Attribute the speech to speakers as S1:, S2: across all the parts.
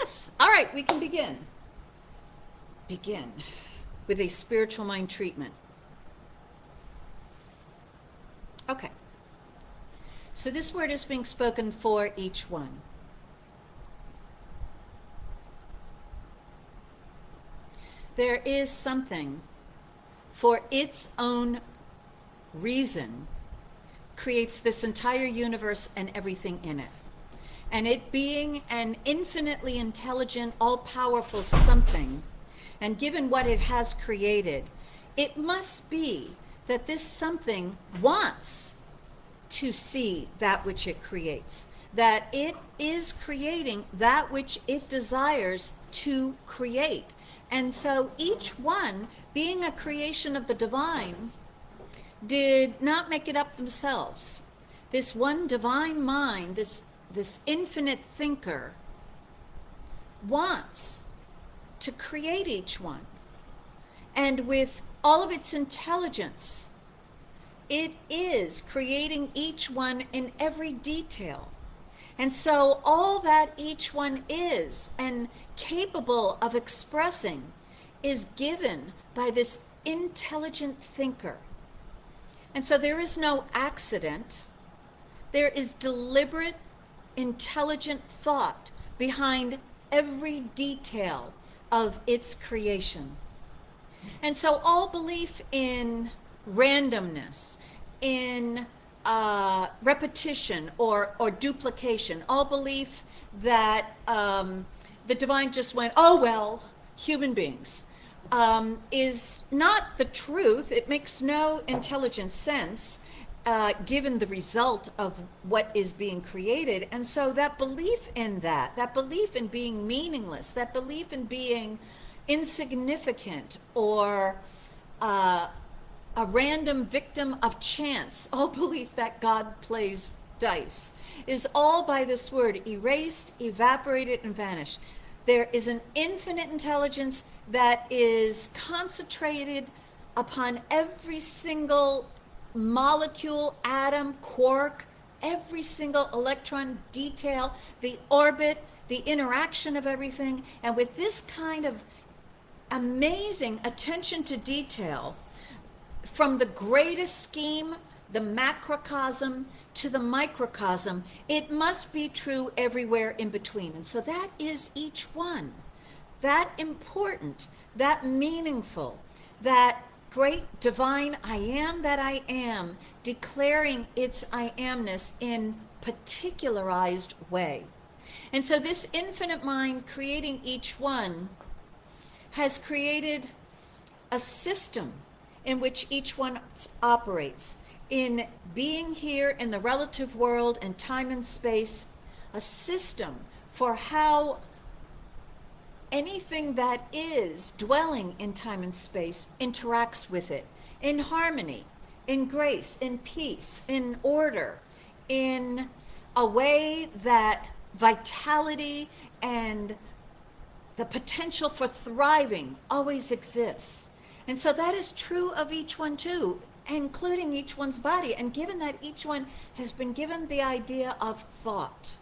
S1: Yes? All right, we can begin. Begin with a spiritual mind treatment. Okay. So this word is being spoken for each one. There is something for its own reason creates this entire universe and everything in it. And it being an infinitely intelligent, all-powerful something, and given what it has created, it must be that this something wants to see that which it creates, that it is creating that which it desires to create. And so each one, being a creation of the divine, did not make it up themselves. This one divine mind, this infinite thinker, wants to create each one. And with all of its intelligence, it is creating each one in every detail. And so all that each one is and capable of expressing is given by this intelligent thinker. And so there is no accident. There is deliberate, intelligent thought behind every detail of its creation. And so all belief in randomness, in repetition or duplication, all belief that the divine just went, oh, well, human beings, is not the truth. It makes no intelligent sense given the result of what is being created. And so that belief in that belief in being meaningless, that belief in being insignificant or a random victim of chance, all belief that God plays dice, is all by this word erased, evaporated, and vanished. There is an infinite intelligence that is concentrated upon every single molecule, atom, quark, every single electron detail, the orbit, the interaction of everything. And with this kind of amazing attention to detail, from the greatest scheme, the macrocosm, to the microcosm, it must be true everywhere in between. And so that is each one. That important, that meaningful, that great divine I am that I am, declaring its I amness in particularized way. And so this infinite mind creating each one has created a system in which each one operates, in being here in the relative world and time and space, a system for how anything that is dwelling in time and space interacts with it in harmony, in grace, in peace, in order, in a way that vitality and the potential for thriving always exists. And so that is true of each one too, including each one's body. And given that each one has been given the idea of thought,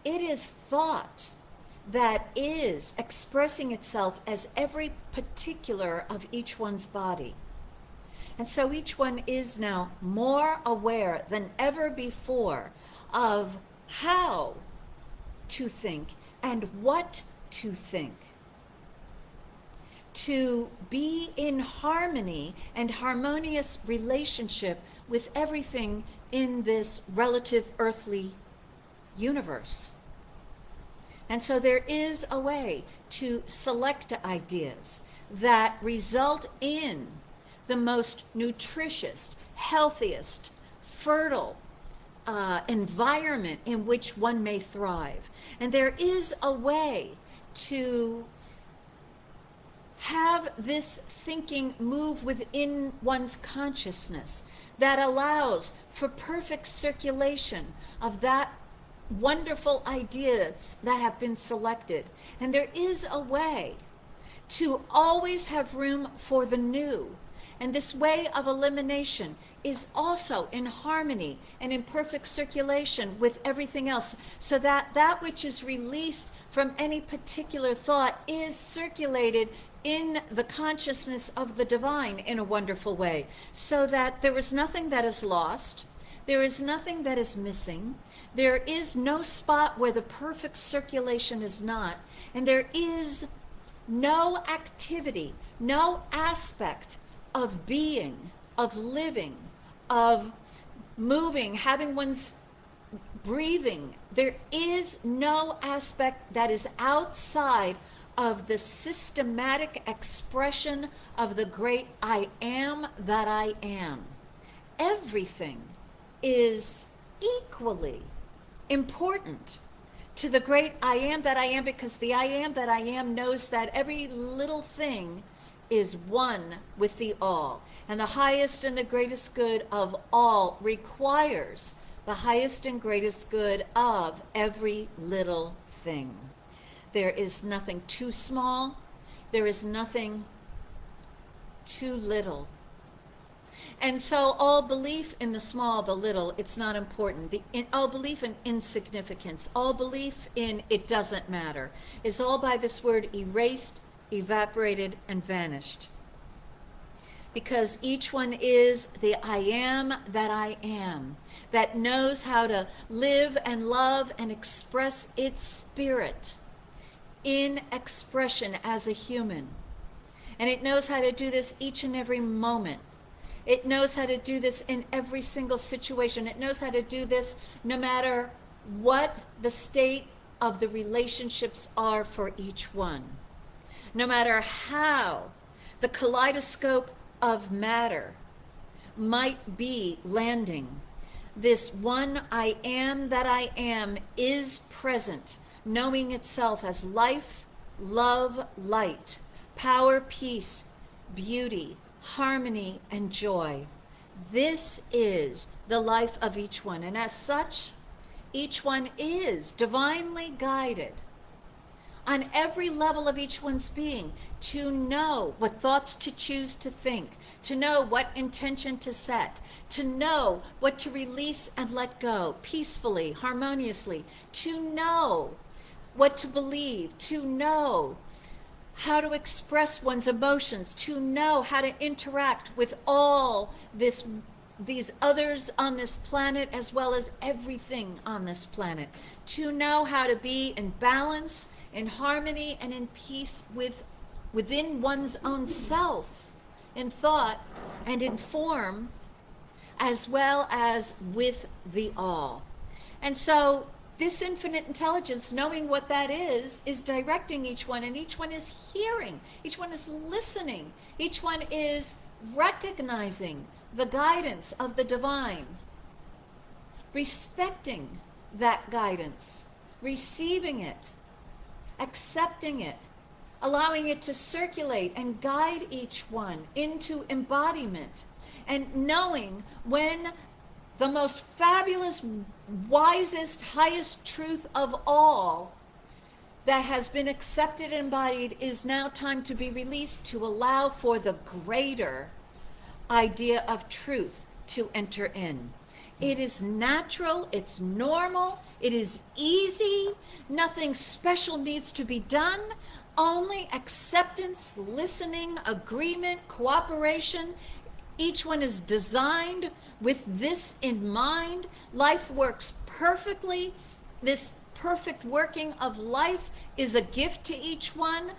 S1: it is thought that is expressing itself as every particular of each one's body. And so each one is now more aware than ever before of how to think and what to think, to be in harmony and harmonious relationship with everything in this relative earthly universe. And so there is a way to select ideas that result in the most nutritious, healthiest, fertile environment in which one may thrive. And there is a way to have this thinking move within one's consciousness that allows for perfect circulation of that wonderful ideas that have been selected. And there is a way to always have room for the new. And this way of elimination is also in harmony and in perfect circulation with everything else, so that that which is released from any particular thought is circulated in the consciousness of the divine in a wonderful way, so that there is nothing that is lost, there is nothing that is missing, there is no spot where the perfect circulation is not, and there is no activity, no aspect of being, of living, of moving, having one's breathing. There is no aspect that is outside of the systematic expression of the great I am that I am. Everything is equally important to the great I am that I am, because the I am that I am knows that every little thing is one with the all. And the highest and the greatest good of all requires the highest and greatest good of every little thing. There is nothing too small. There is nothing too little. And so all belief in the small, the little, it's not important. All belief in insignificance, all belief in it doesn't matter, is all by this word erased, evaporated, and vanished. Because each one is the I am that I am, that knows how to live and love and express its spirit in expression as a human. And it knows how to do this each and every moment. It knows how to do this in every single situation. It knows how to do this no matter what the state of the relationships are for each one. No matter how the kaleidoscope of matter might be landing, this one I am that I am is present, knowing itself as life, love, light, power, peace, beauty, harmony, and joy. This is the life of each one, and as such, each one is divinely guided on every level of each one's being to know what thoughts to choose to think, to know what intention to set, to know what to release and let go peacefully, harmoniously, to know what to believe, to know how to express one's emotions, to know how to interact with all these others on this planet, as well as everything on this planet, to know how to be in balance, in harmony, and in peace within one's own self, in thought and in form, as well as with the all. And so this infinite intelligence, knowing what that is directing each one, and each one is hearing, each one is listening, each one is recognizing the guidance of the divine, respecting that guidance, receiving it, accepting it, allowing it to circulate and guide each one into embodiment, and knowing when the most fabulous, wisest, highest truth of all that has been accepted and embodied is now time to be released, to allow for the greater idea of truth to enter in. It is natural, it's normal, it is easy, nothing special needs to be done, only acceptance, listening, agreement, cooperation. Each one is designed with this in mind. Life works perfectly. This perfect working of life is a gift to each one.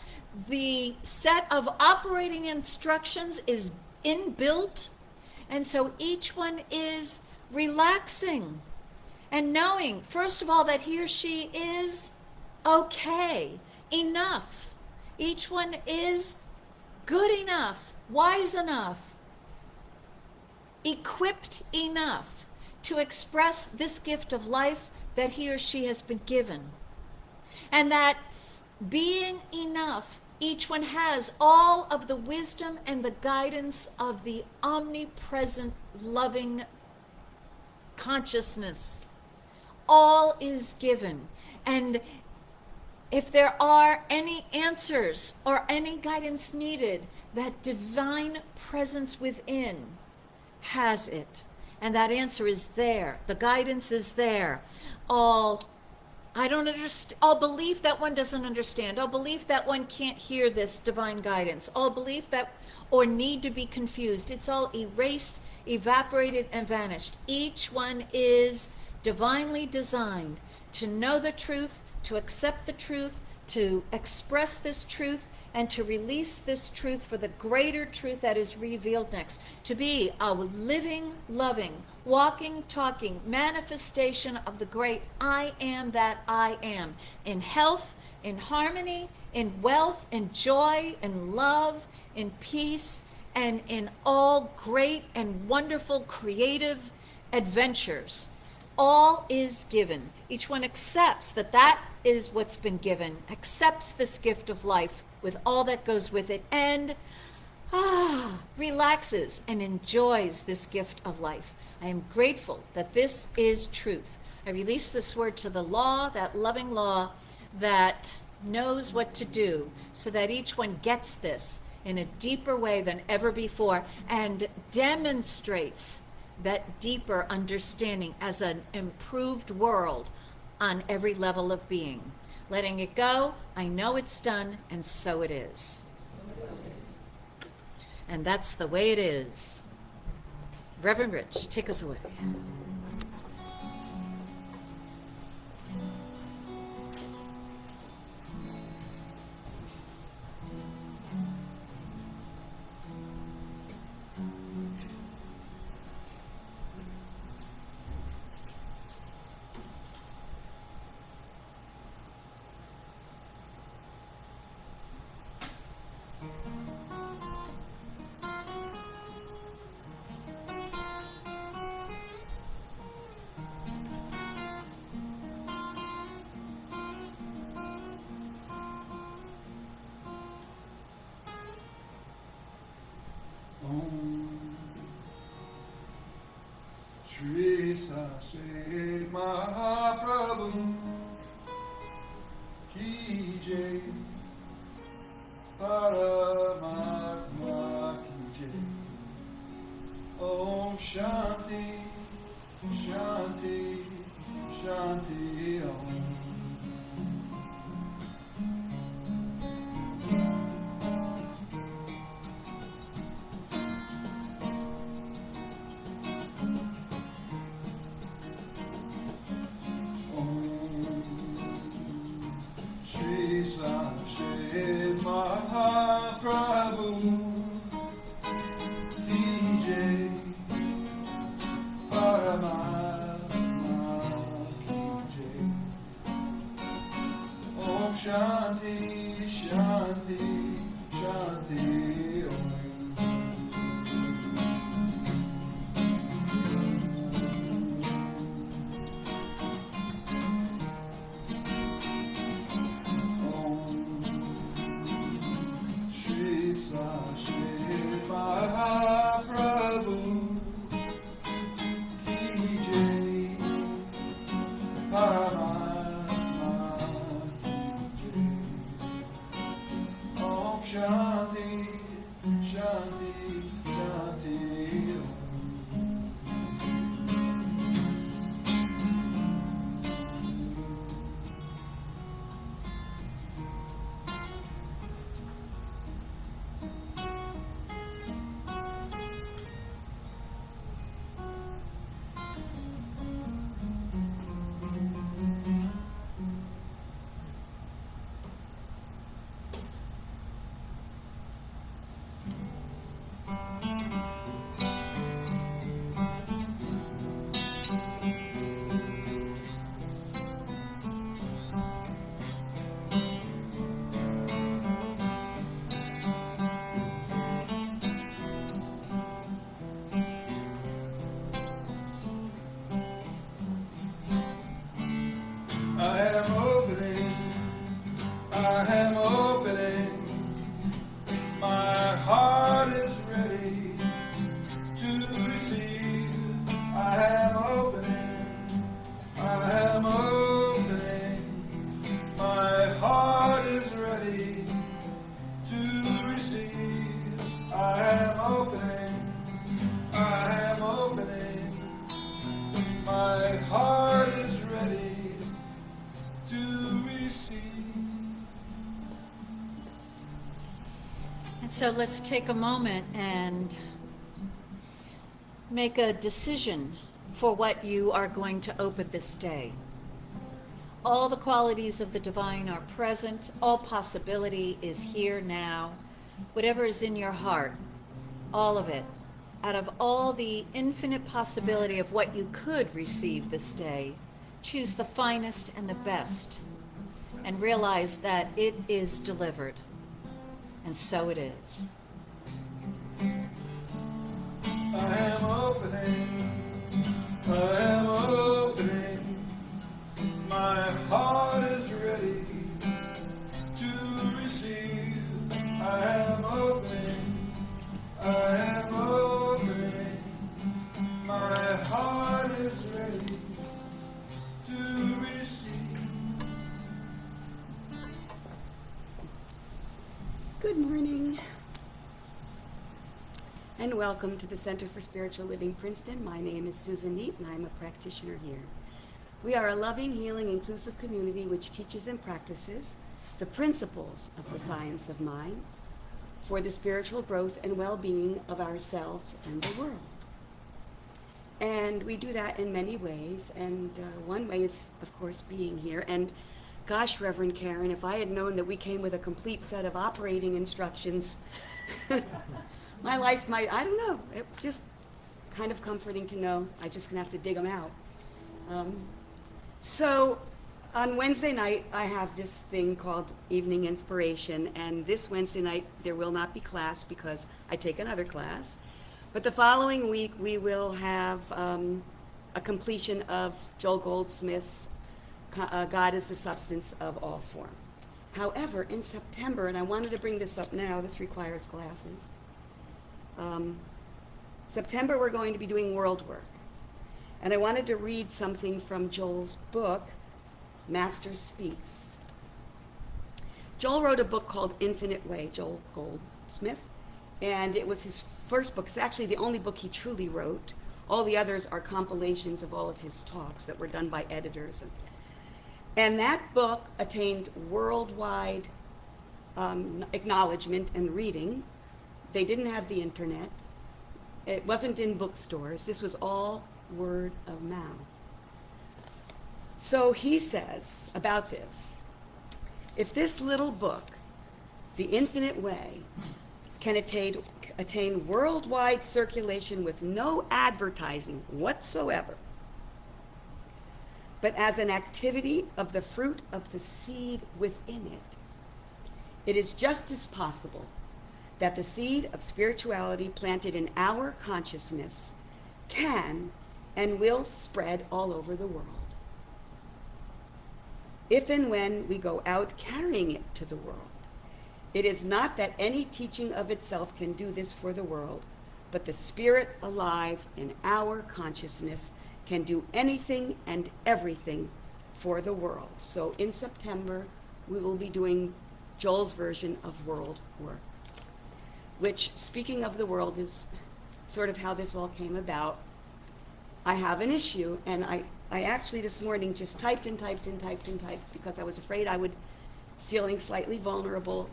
S1: The set of operating instructions is inbuilt. And so each one is relaxing and knowing, first of all, that he or she is okay, enough. Each one is good enough, wise enough, equipped enough to express this gift of life that he or she has been given. And that being enough, each one has all of the wisdom and the guidance of the omnipresent, loving consciousness. All is given. And if there are any answers or any guidance needed, that divine presence within has it. And that answer is there. The guidance is there. All I don't understand. All belief that one doesn't understand. All belief that one can't hear this divine guidance. All belief that or need to be confused. It's all erased, evaporated, and vanished. Each one is divinely designed to know the truth, to accept the truth, to express this truth, and to release this truth for the greater truth that is revealed next. To be a living, loving, walking, talking manifestation of the great I am that I am. In health, in harmony, in wealth, in joy, in love, in peace, and in all great and wonderful creative adventures. All is given. Each one accepts that that is what's been given, accepts this gift of life with all that goes with it, and relaxes and enjoys this gift of life. I am grateful that this is truth. I release this word to the law, that loving law that knows what to do, so that each one gets this in a deeper way than ever before and demonstrates that deeper understanding as an improved world on every level of being. Letting it go, I know it's done, and so it is. And that's the way it is. Reverend Rich, take us away.
S2: Shri Sase Mahaprabhu Ki Jai, Paramatma Ki Jai. Om Shanti, Shanti, Shanti Om. Shanti, Shanti, Shanti Om. Shri Sase Mahaprabhu Ki Jai, Paramatma. Shanti, Shanti, Shanti Om. I am opening, my heart is ready to receive. I am opening, my heart is ready to receive. I am opening, my heart is ready
S1: So let's take a moment and make a decision for what you are going to open this day. All the qualities of the divine are present. All possibility is here now. Whatever is in your heart, all of it. Out of all the infinite possibility of what you could receive this day, choose the finest and the best and realize that it is delivered. And so it is.
S2: I am opening, my heart is ready to receive. I am opening, my heart is ready to receive.
S3: Good morning, and welcome to the Center for Spiritual Living Princeton. My name is Susan Niedt, and I'm a practitioner here. We are a loving, healing, inclusive community which teaches and practices the principles of the science of mind for the spiritual growth and well-being of ourselves and the world. And we do that in many ways, and one way is, of course, being here. And gosh, Reverend Karen, if I had known that we came with a complete set of operating instructions, my life might, I don't know, it just kind of comforting to know I just gonna have to dig them out. So on Wednesday night, I have this thing called Evening Inspiration, and this Wednesday night there will not be class because I take another class. But the following week we will have a completion of Joel Goldsmith's God is the Substance of All Form. However, in September, and I wanted to bring this up now, this requires glasses. September we're going to be doing world work. And I wanted to read something from Joel's book, Master Speaks. Joel wrote a book called Infinite Way, Joel Goldsmith, and it was his first book. It's actually the only book he truly wrote. All the others are compilations of all of his talks that were done by editors. And that book attained worldwide acknowledgement and reading. They didn't have the internet. It wasn't in bookstores. This was all word of mouth. So he says about this, if this little book, The Infinite Way, can attain worldwide circulation with no advertising whatsoever, but as an activity of the fruit of the seed within it, it is just as possible that the seed of spirituality planted in our consciousness can and will spread all over the world. If and when we go out carrying it to the world, it is not that any teaching of itself can do this for the world, but the spirit alive in our consciousness can do anything and everything for the world. So in September, we will be doing Joel's version of world work, which, speaking of the world, is sort of how this all came about. I have an issue, and I actually this morning just typed because I was afraid I would, feeling slightly vulnerable,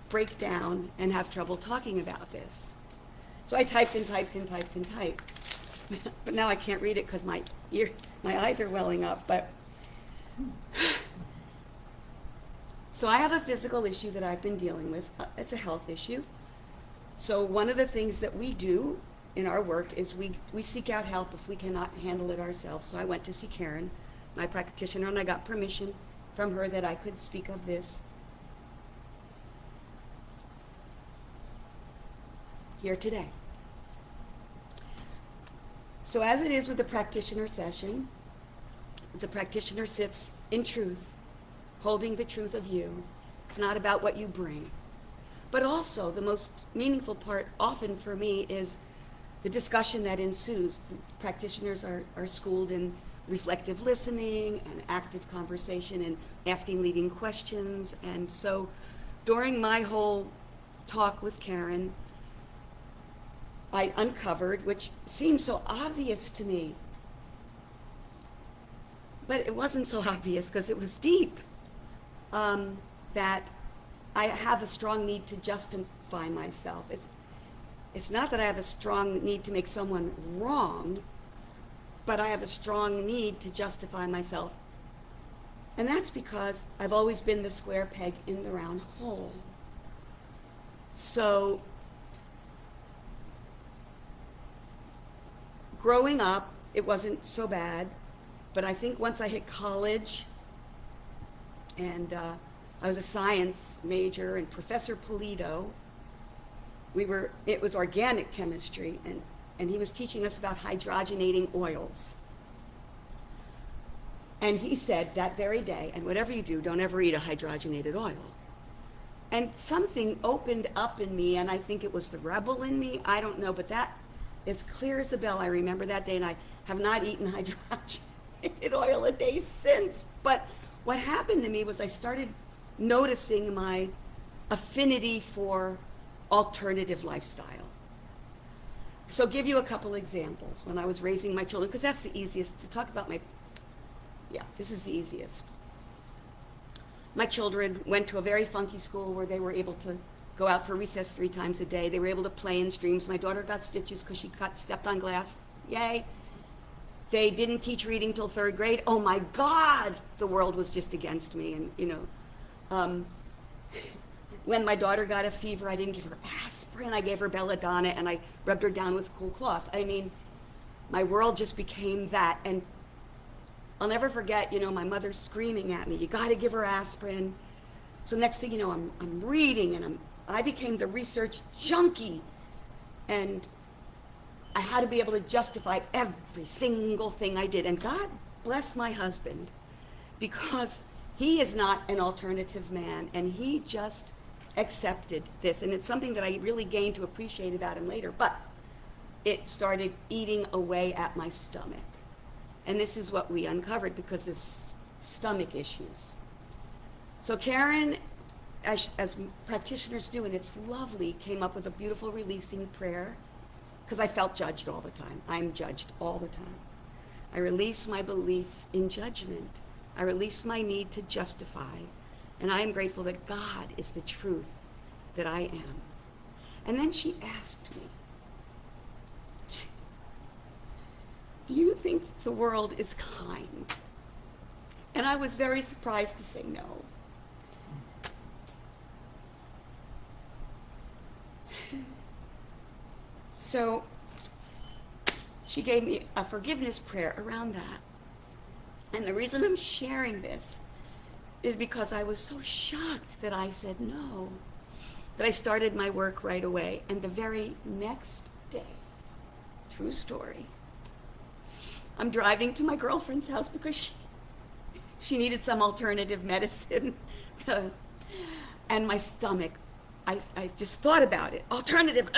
S3: break down and have trouble talking about this. So I typed. But now I can't read it because my eyes are welling up. But so I have a physical issue that I've been dealing with. It's a health issue. So one of the things that we do in our work is we seek out help if we cannot handle it ourselves. So I went to see Karen, my practitioner, and I got permission from her that I could speak of this here today. So as it is with the practitioner session, the practitioner sits in truth, holding the truth of you. It's not about what you bring. But also, the most meaningful part often for me is the discussion that ensues. The practitioners are schooled in reflective listening and active conversation and asking leading questions. And so during my whole talk with Karen, I uncovered, which seemed so obvious to me, but it wasn't so obvious because it was deep, that I have a strong need to justify myself. It's not that I have a strong need to make someone wrong, but I have a strong need to justify myself. And that's because I've always been the square peg in the round hole. So growing up, it wasn't so bad, but I think once I hit college, and I was a science major, and Professor Polito, it was organic chemistry, and he was teaching us about hydrogenating oils. And he said that very day, and whatever you do, don't ever eat a hydrogenated oil. And something opened up in me, and I think it was the rebel in me, I don't know, but that is clear as a bell. I remember that day, and I have not eaten hydrogenated oil a day since. But what happened to me was I started noticing my affinity for alternative lifestyle. So give you a couple examples. When I was raising my children, because that's the easiest to talk about this is the easiest. My children went to a very funky school where they were able to go out for recess 3 times a day. They were able to play in streams. My daughter got stitches because she stepped on glass. Yay. They didn't teach reading till 3rd grade. Oh my God, the world was just against me. And when my daughter got a fever, I didn't give her aspirin. I gave her belladonna, and I rubbed her down with cool cloth. I mean, my world just became that. And I'll never forget, my mother screaming at me, you got to give her aspirin. So next thing you know, I'm reading, and I became the research junkie. And I had to be able to justify every single thing I did. And God bless my husband, because he is not an alternative man, and he just accepted this. And it's something that I really gained to appreciate about him later. But it started eating away at my stomach. And this is what we uncovered, because it's stomach issues. So Karen, as practitioners do, and it's lovely, came up with a beautiful releasing prayer, because I felt judged all the time. I'm judged all the time. I release my belief in judgment. I release my need to justify. And I am grateful that God is the truth that I am. And then she asked me, do you think the world is kind? And I was very surprised to say no. So she gave me a forgiveness prayer around that. And the reason I'm sharing this is because I was so shocked that I said no, that I started my work right away. And the very next day, true story, I'm driving to my girlfriend's house because she needed some alternative medicine. And my stomach, I just thought about it. Alternative,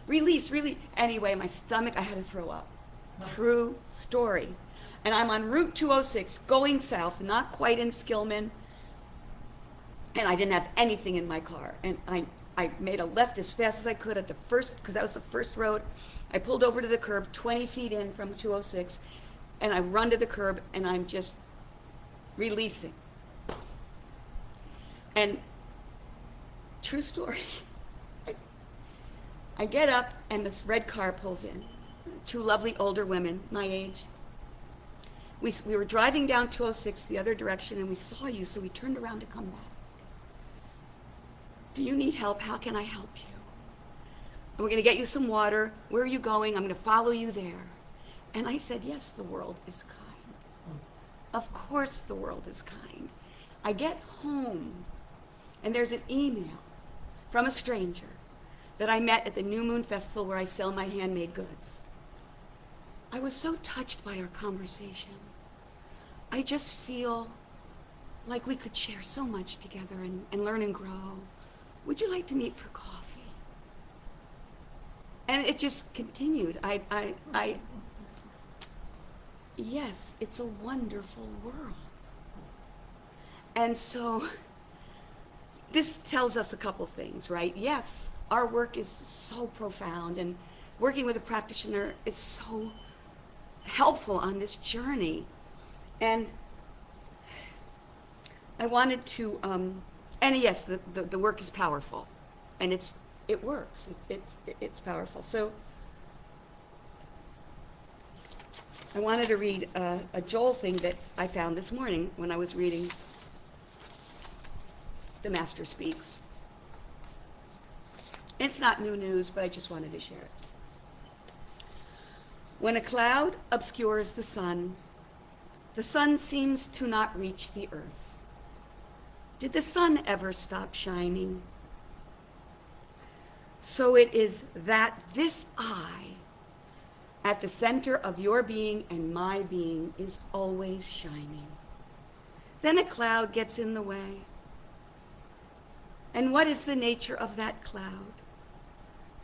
S3: release. Anyway, my stomach, I had to throw up. True story. And I'm on Route 206 going south, not quite in Skillman. And I didn't have anything in my car. And I made a left as fast as I could at the first, because that was the first road. I pulled over to the curb 20 feet in from 206, and I run to the curb, and I'm just releasing. And true story, I get up, and this red car pulls in. 2 lovely older women, my age. We were driving down 206 the other direction, and we saw you, so we turned around to come back. Do you need help? How can I help you? And we're going to get you some water. Where are you going? I'm going to follow you there. And I said, yes, the world is kind. Of course the world is kind. I get home, and there's an email from a stranger that I met at the New Moon Festival where I sell my handmade goods. I was so touched by our conversation. I just feel like we could share so much together and learn and grow. Would you like to meet for coffee? And it just continued. Yes, it's a wonderful world. And so this tells us a couple things, right? Yes, our work is so profound, and working with a practitioner is so helpful on this journey. And I wanted to And yes, the work is powerful, and it works. It's powerful. So I wanted to read a Joel thing that I found this morning when I was reading The Master Speaks. It's not new news, but I just wanted to share it. When a cloud obscures the sun seems to not reach the earth. Did the sun ever stop shining? So it is that this I, at the center of your being and my being, is always shining. Then a cloud gets in the way. And what is the nature of that cloud?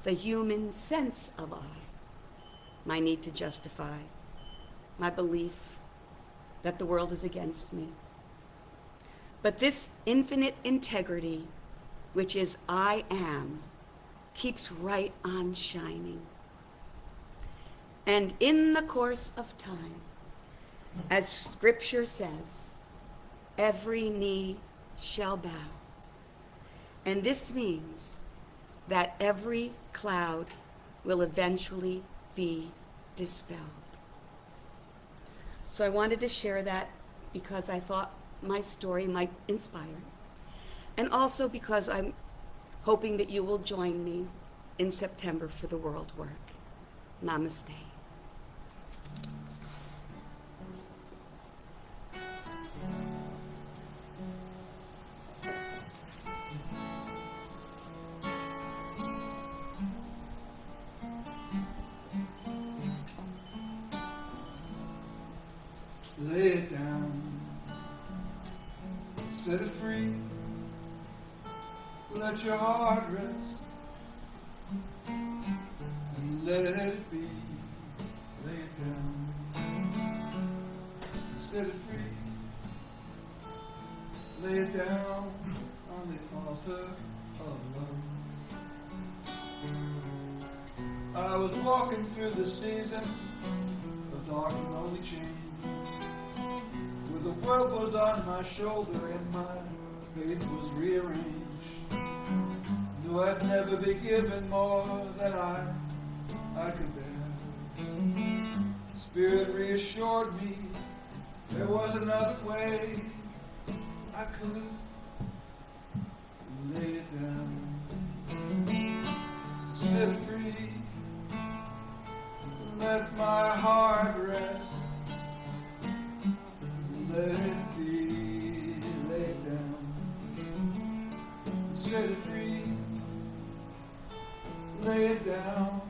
S3: The human sense of I, my need to justify, my belief that the world is against me. But this infinite integrity, which is I am, keeps right on shining. And in the course of time, as Scripture says, every knee shall bow. And this means that every cloud will eventually be dispelled. So I wanted to share that because I thought my story might inspire, and also because I'm hoping that you will join me in September for the World Work. Namaste.
S2: Lay it down, set it free, let your heart rest, and let it be. Lay it down, set it free, lay it down on the altar of love. I was walking through the season of dark and lonely change. The world was on my shoulder and my faith was rearranged. Knew I'd never be given more than I could bear. Spirit reassured me there was another way I could lay it down, set it free, let my heart rest. Let it be, lay it down, set it free, lay it down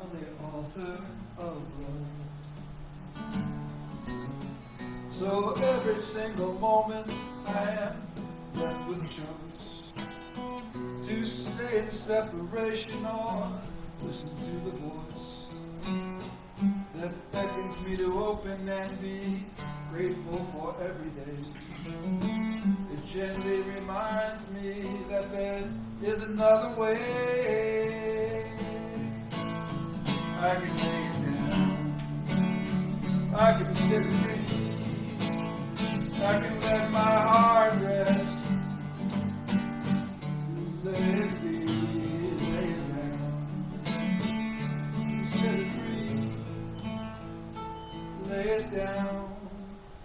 S2: on the altar of love. So every single moment I am left with a choice to stay in separation or listen to the voice that beckons me to open and be grateful for every day. It gently reminds me that there is another way. I can lay it down, I can set it free, I can let my heart rest. Let it be, lay it down, set it free, lay it down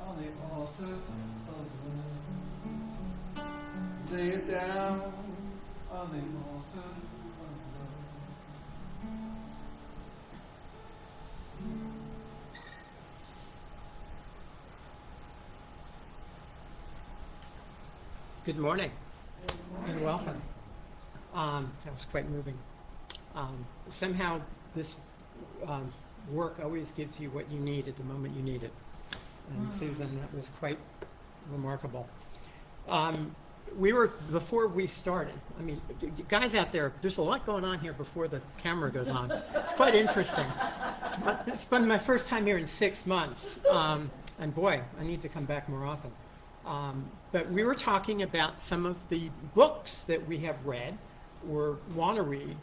S2: on the altar of love. Lay it down on the altar of love.
S4: Good morning and welcome. That was quite moving. Somehow this work always gives you what you need at the moment you need it. And Susan, that was quite remarkable. Before we started, I mean, guys out there, there's a lot going on here before the camera goes on. It's quite interesting. It's been my first time here in 6 months. And boy, I need to come back more often. But we were talking about some of the books that we have read or want to read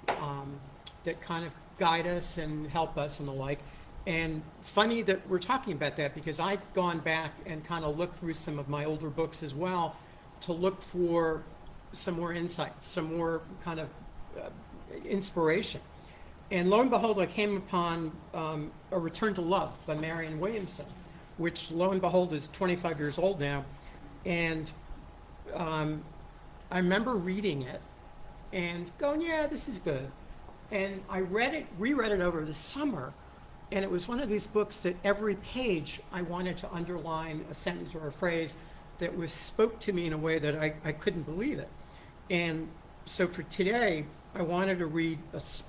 S4: that kind of guide us and help us and the like. And funny that we're talking about that because I've gone back and kind of looked through some of my older books as well to look for some more insight, some more kind of inspiration. And lo and behold, I came upon A Return to Love by Marianne Williamson, which lo and behold is 25 years old now. And I remember reading it and going, yeah, this is good. And I reread it over the summer, and it was one of these books that every page I wanted to underline a sentence or a phrase that spoke to me in a way that I couldn't believe it. And so for today, I wanted to read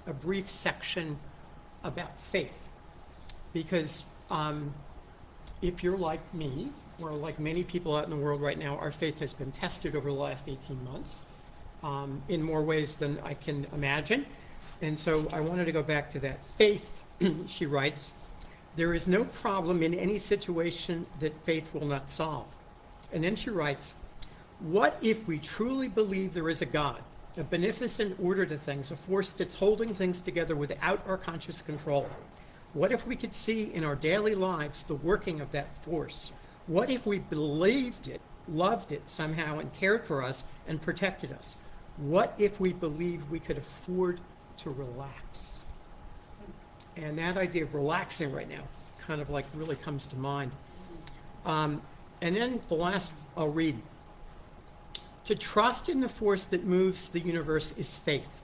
S4: a brief section about faith, because if you're like me, or like many people out in the world right now, our faith has been tested over the last 18 months in more ways than I can imagine. And so I wanted to go back to that. Faith, she writes, there is no problem in any situation that faith will not solve. And then she writes, what if we truly believe there is a God, a beneficent order to things, a force that's holding things together without our conscious control? What if we could see in our daily lives the working of that force? What if we believed it, loved it somehow, and cared for us and protected us? What if we believed we could afford to relax? And that idea of relaxing right now kind of like really comes to mind. And then the last I'll read. To trust in the force that moves the universe is faith.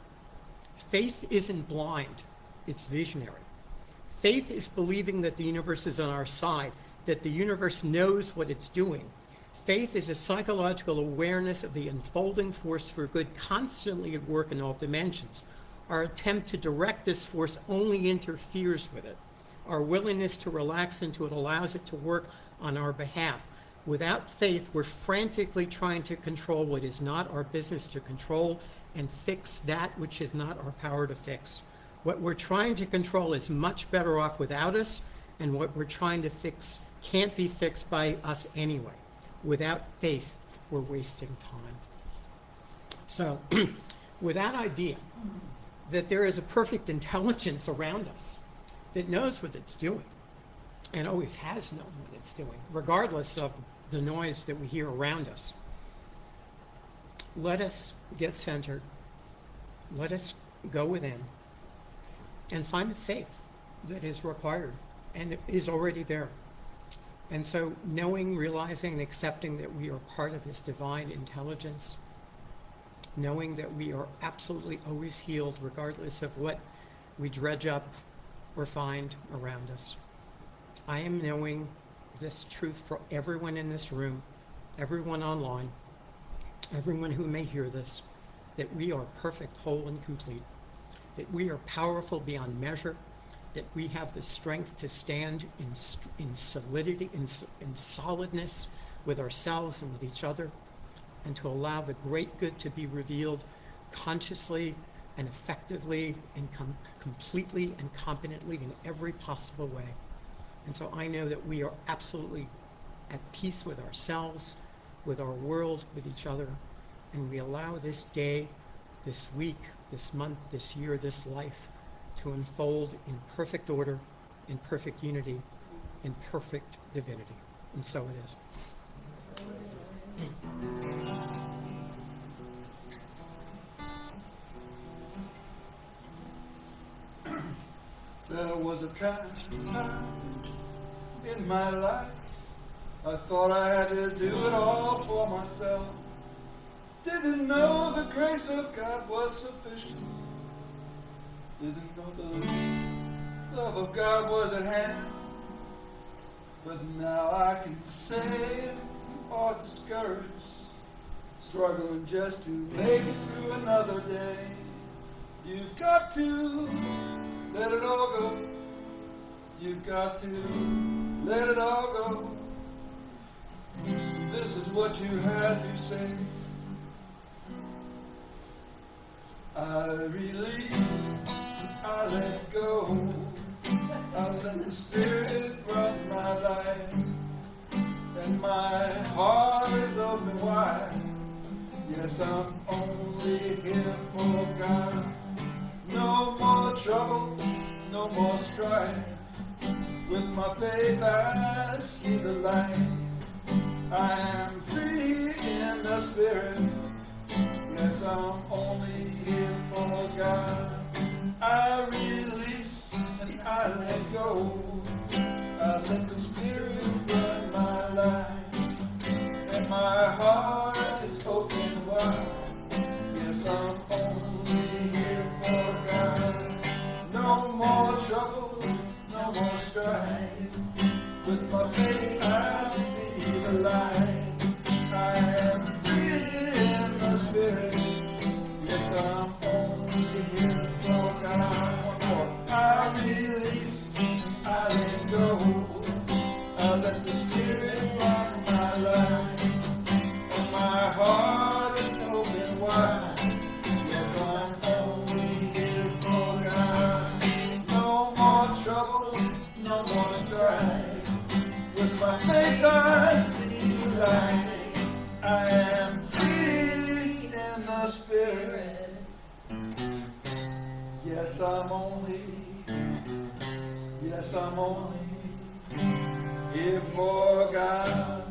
S4: Faith isn't blind, it's visionary. Faith is believing that the universe is on our side, that the universe knows what it's doing. Faith is a psychological awareness of the unfolding force for good constantly at work in all dimensions. Our attempt to direct this force only interferes with it. Our willingness to relax into it allows it to work on our behalf. Without faith, we're frantically trying to control what is not our business to control and fix that which is not our power to fix. What we're trying to control is much better off without us, and what we're trying to fix can't be fixed by us anyway. Without faith, we're wasting time. So, with that idea that there is a perfect intelligence around us that knows what it's doing, and always has known what it's doing, regardless of the noise that we hear around us, let us get centered. Let us go within and find the faith that is required and is already there. And so knowing, realizing, and accepting that we are part of this divine intelligence, knowing that we are absolutely always healed regardless of what we dredge up or find around us. I am knowing this truth for everyone in this room, everyone online, everyone who may hear this, that we are perfect, whole, and complete, that we are powerful beyond measure, that we have the strength to stand in solidity, in solidness with ourselves and with each other, and to allow the great good to be revealed consciously and effectively and completely and competently in every possible way. And so I know that we are absolutely at peace with ourselves, with our world, with each other, and we allow this day, this week, this month, this year, this life to unfold in perfect order, in perfect unity, in perfect divinity. And so it is.
S2: There was a time in my life I thought I had to do it all for myself. Didn't know the grace of God was sufficient. Didn't know the love of God was at hand. But now I can say or discouraged, struggling just to make it through another day. You've got to let it all go. You've got to let it all go. This is what you have to say. I release, I let go. I let the Spirit run my life. And my heart is open wide. Yes, I'm only here for God. No more trouble, no more strife. With my faith I see the light. I am free in the Spirit. why. Yes, I'm only here for God. No more trouble, no more strife. With my faith I see the light. I am free in the spirit. Yes, I'm only here for God. One more. I release, I let go. I let the spirit run my life. And my heart is open wide. Yes, I'm only here for God. No more trouble, no more strife. With my faith I see the light. I am free in the spirit. Yes, I'm only here for God.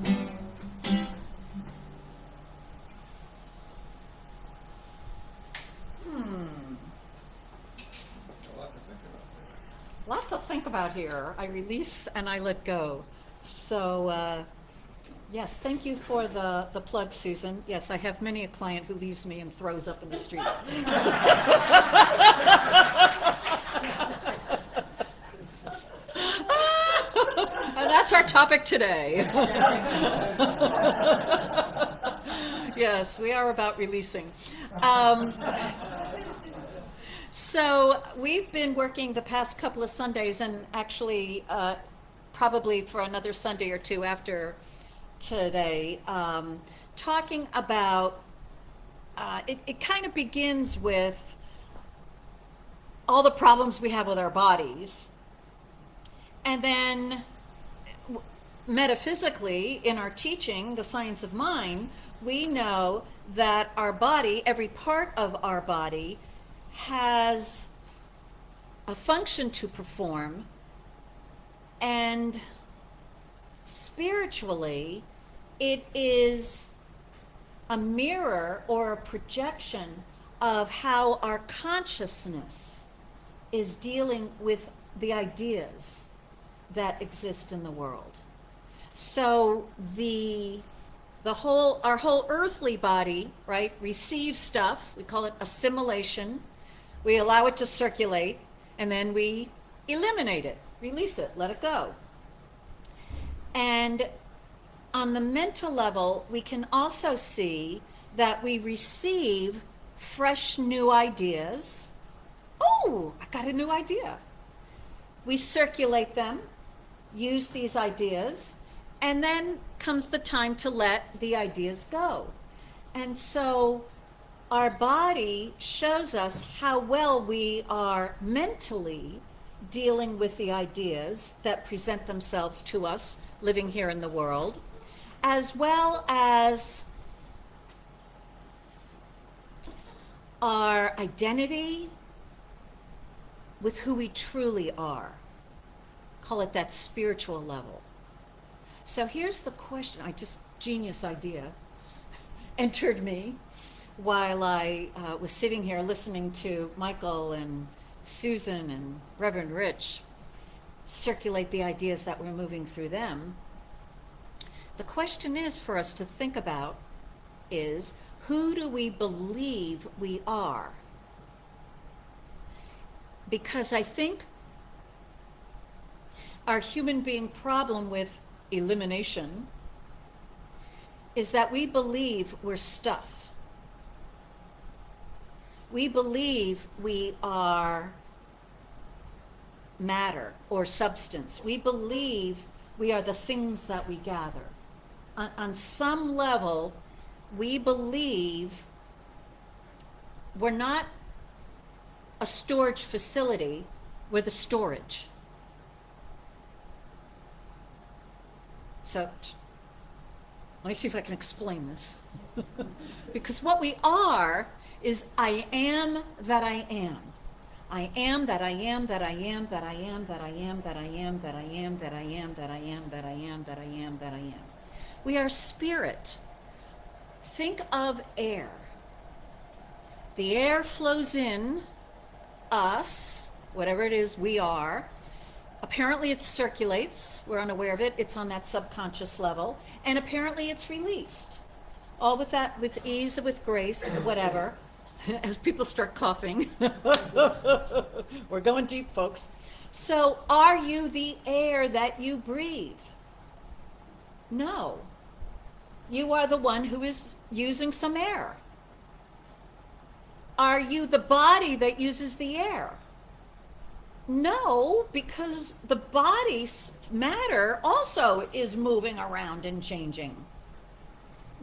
S1: Lot to think about here. I release and I let go. So, yes, thank you for the plug, Susan. Yes, I have many a client who leaves me and throws up in the street. And that's our topic today. Yes, we are about releasing. So we've been working the past couple of Sundays, and actually probably for another Sunday or two after today, talking about, it kind of begins with all the problems we have with our bodies. And then metaphysically, in our teaching, the science of mind, we know that our body, every part of our body, has a function to perform, and spiritually, it is a mirror or a projection of how our consciousness is dealing with the ideas that exist in the world. So our whole earthly body, right, receives stuff. We call it assimilation. We allow it to circulate, and then we eliminate it, release it, let it go. And on the mental level, we can also see that we receive fresh new ideas. Oh, I got a new idea. We circulate them, use these ideas, and then comes the time to let the ideas go. And so our body shows us how well we are mentally dealing with the ideas that present themselves to us living here in the world, as well as our identity with who we truly are. Call it that spiritual level. So here's the question, genius idea entered me while I was sitting here listening to Michael and Susan and Reverend Rich circulate the ideas that were moving through them. The question is for us to think about is, who do we believe we are? Because I think our human being problem with elimination is that we believe we're stuff. We believe we are matter or substance. We believe we are the things that we gather. On some level, we believe we're not a storage facility, we're the storage. So let me see if I can explain this. Because what we are is I am that I am. I am that I am that I am that I am that I am that I am that I am that I am that I am that I am that I am that I am. We are spirit. Think of air. The air flows in us, whatever it is we are. Apparently it circulates. We're unaware of it. It's on that subconscious level. And apparently it's released. all with that, with ease, with grace, whatever, as people start coughing. We're going deep, folks. So are you the air that you breathe? No. You are the one who is using some air. Are you the body that uses the air? No, because the body's matter also is moving around and changing.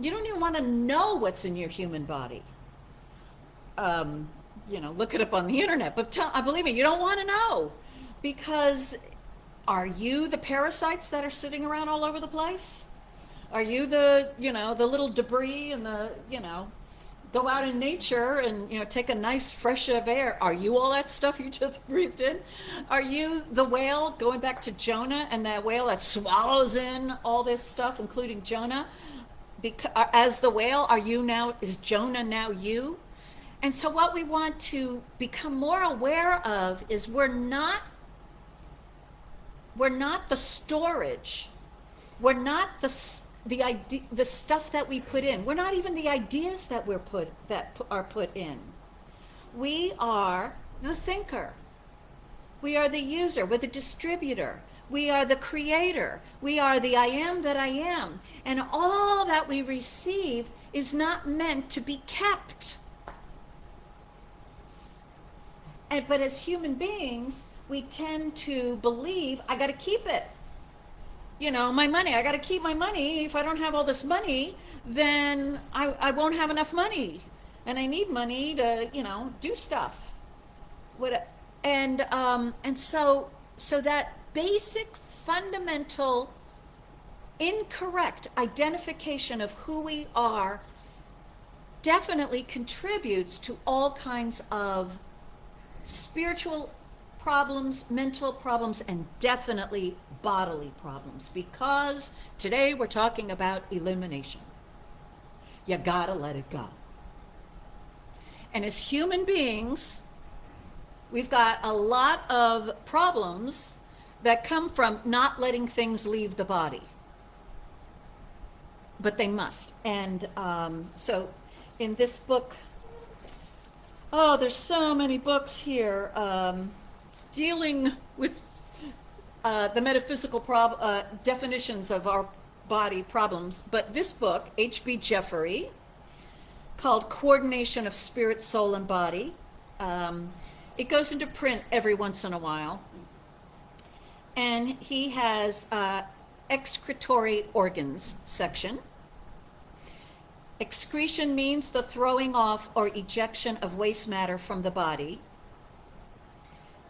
S1: You don't even want to know what's in your human body. Look it up on the internet, but believe me, you don't want to know, because are you the parasites that are sitting around all over the place? Are you the little debris and go out in nature and, take a nice fresh of air? Are you all that stuff you just breathed in? Are you the whale, going back to Jonah, and that whale that swallows in all this stuff, including Jonah? As the whale, is Jonah now you? And so what we want to become more aware of is we're not the storage. We're not the stuff that we put in. We're not even the ideas that are put in. We are the thinker. We are the user. We're the distributor. We are the creator. We are the I am that I am. And all that we receive is not meant to be kept. But as human beings, we tend to believe, I got to keep it. My money, I got to keep my money. If I don't have all this money, then I won't have enough money. And I need money to, do stuff. So that basic, fundamental, incorrect identification of who we are definitely contributes to all kinds of spiritual problems, mental problems, and definitely bodily problems, because today we're talking about elimination. You gotta let it go. And as human beings, we've got a lot of problems that come from not letting things leave the body. But they must. And so in this book, there's so many books here dealing with the metaphysical definitions of our body problems. But this book, H.B. Jeffrey, called Coordination of Spirit, Soul, and Body, it goes into print every once in a while. And he has excretory organs section. Excretion means the throwing off or ejection of waste matter from the body.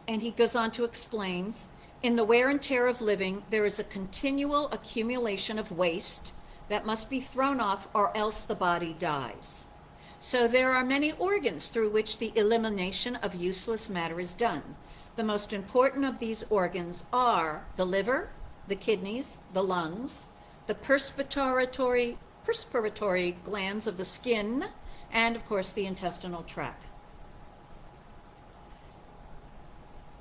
S1: And he goes on to explain, in the wear and tear of living, there is a continual accumulation of waste that must be thrown off, or else the body dies. So there are many organs through which the elimination of useless matter is done. The most important of these organs are the liver, the kidneys, the lungs, the perspiratory glands of the skin, and of course the intestinal tract.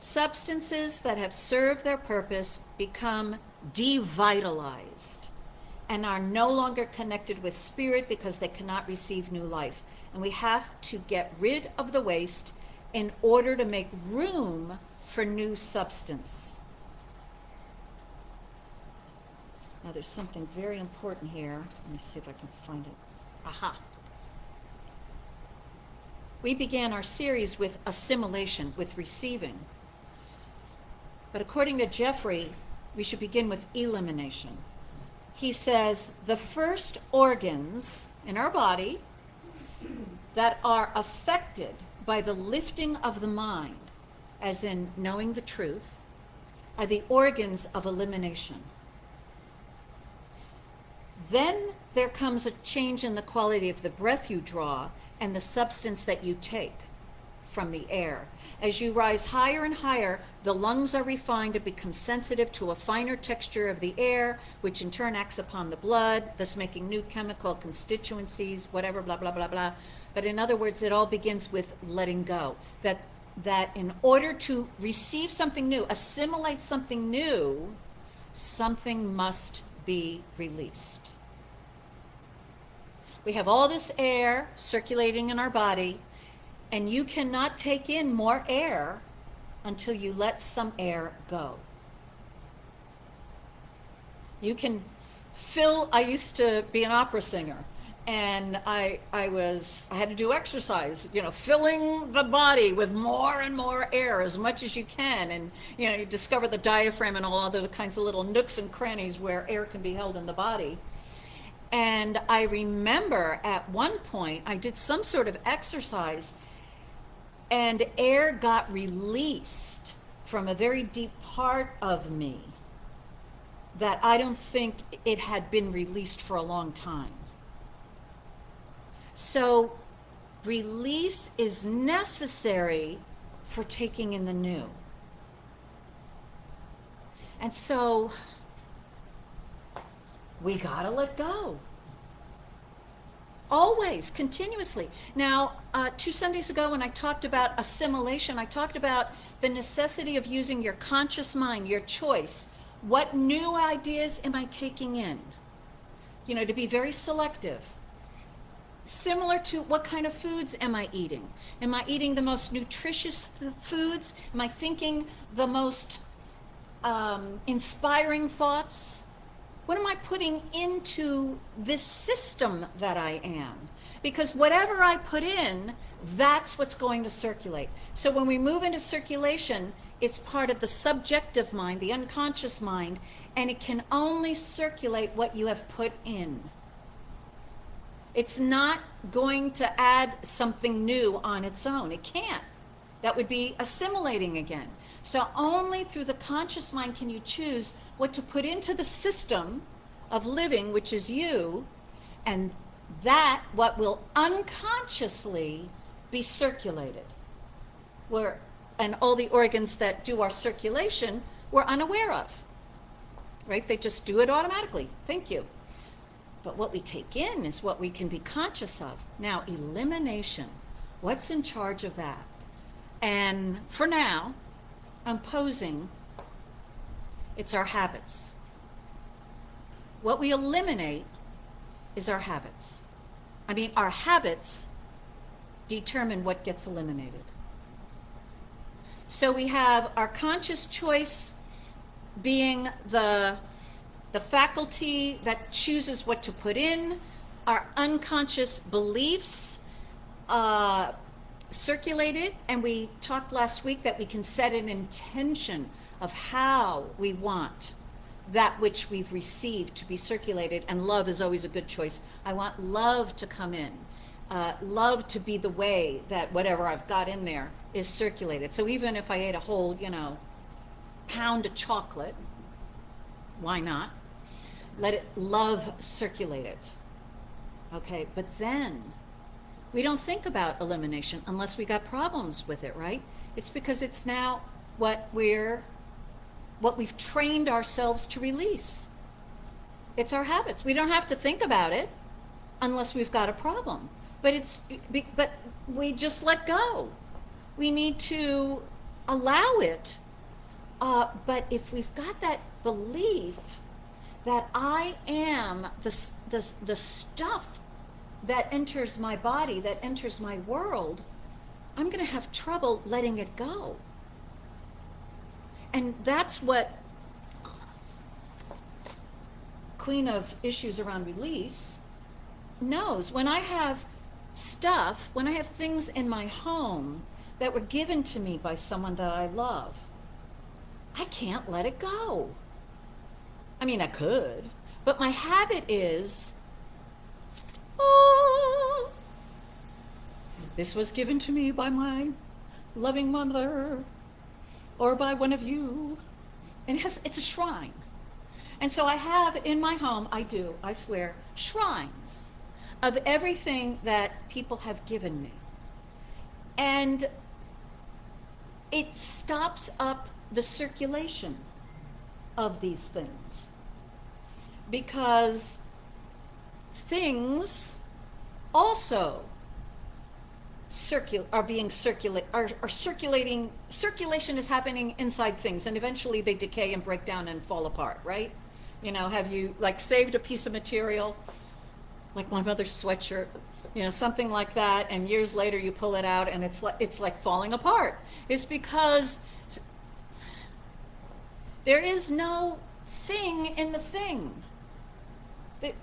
S1: Substances that have served their purpose become devitalized and are no longer connected with spirit because they cannot receive new life. And we have to get rid of the waste in order to make room for new substance. Now there's something very important here. Let me see if I can find it. Aha. We began our series with assimilation, with receiving. But according to Jeffrey, we should begin with elimination. He says the first organs in our body that are affected by the lifting of the mind, as in knowing the truth, are the organs of elimination. Then there comes a change in the quality of the breath you draw and the substance that you take from the air. As you rise higher and higher, the lungs are refined to become sensitive to a finer texture of the air, which in turn acts upon the blood, thus making new chemical constituencies, whatever, blah, blah, blah, blah. But in other words, it all begins with letting go. That in order to receive something new, assimilate something new, something must be released. We have all this air circulating in our body, and you cannot take in more air until you let some air go. You can fill, I used to be an opera singer, and I had to do exercise, filling the body with more and more air as much as you can. And, you discover the diaphragm and all other kinds of little nooks and crannies where air can be held in the body. And I remember at one point I did some sort of exercise and air got released from a very deep part of me that I don't think it had been released for a long time. So release is necessary for taking in the new. And so we gotta let go. Always, continuously. Now, 2 Sundays ago when I talked about assimilation, I talked about the necessity of using your conscious mind, your choice. What new ideas am I taking in? To be very selective. Similar to what kind of foods am I eating? Am I eating the most nutritious foods? Am I thinking the most inspiring thoughts? What am I putting into this system that I am? Because whatever I put in, that's what's going to circulate. So when we move into circulation, it's part of the subjective mind, the unconscious mind, and it can only circulate what you have put in. It's not going to add something new on its own. It can't. That would be assimilating again. So only through the conscious mind can you choose what to put into the system of living, which is you, and that what will unconsciously be circulated. And all the organs that do our circulation we're unaware of, right? They just do it automatically. Thank you. But what we take in is what we can be conscious of. Now, elimination. What's in charge of that? And for now, I'm posing it's our habits. What we eliminate is our habits. Our habits determine what gets eliminated. So we have our conscious choice being the faculty that chooses what to put in, our unconscious beliefs circulated, and we talked last week that we can set an intention of how we want that which we've received to be circulated, and love is always a good choice. I want love to come in, love to be the way that whatever I've got in there is circulated. So even if I ate a whole, pound of chocolate, why not? Let it love circulate it. Okay, but then we don't think about elimination unless we got problems with it, right? It's because it's now what we've trained ourselves to release. It's our habits. We don't have to think about it unless we've got a problem. But we just let go. We need to allow it. But if we've got that belief that I am the stuff that enters my body, that enters my world, I'm going to have trouble letting it go. And that's what Queen of Issues Around Release knows. When I have stuff, when I have things in my home that were given to me by someone that I love, I can't let it go. I could, but my habit is, oh, this was given to me by my loving mother or by one of you. And it's a shrine. And so I have in my home, I swear, shrines of everything that people have given me. And it stops up the circulation of these things. Because things also are circulating. Circulation is happening inside things, and eventually they decay and break down and fall apart, right? Have you saved a piece of material? like my mother's sweatshirt, something like that, and years later you pull it out and it's like falling apart. It's because there is no thing in the thing.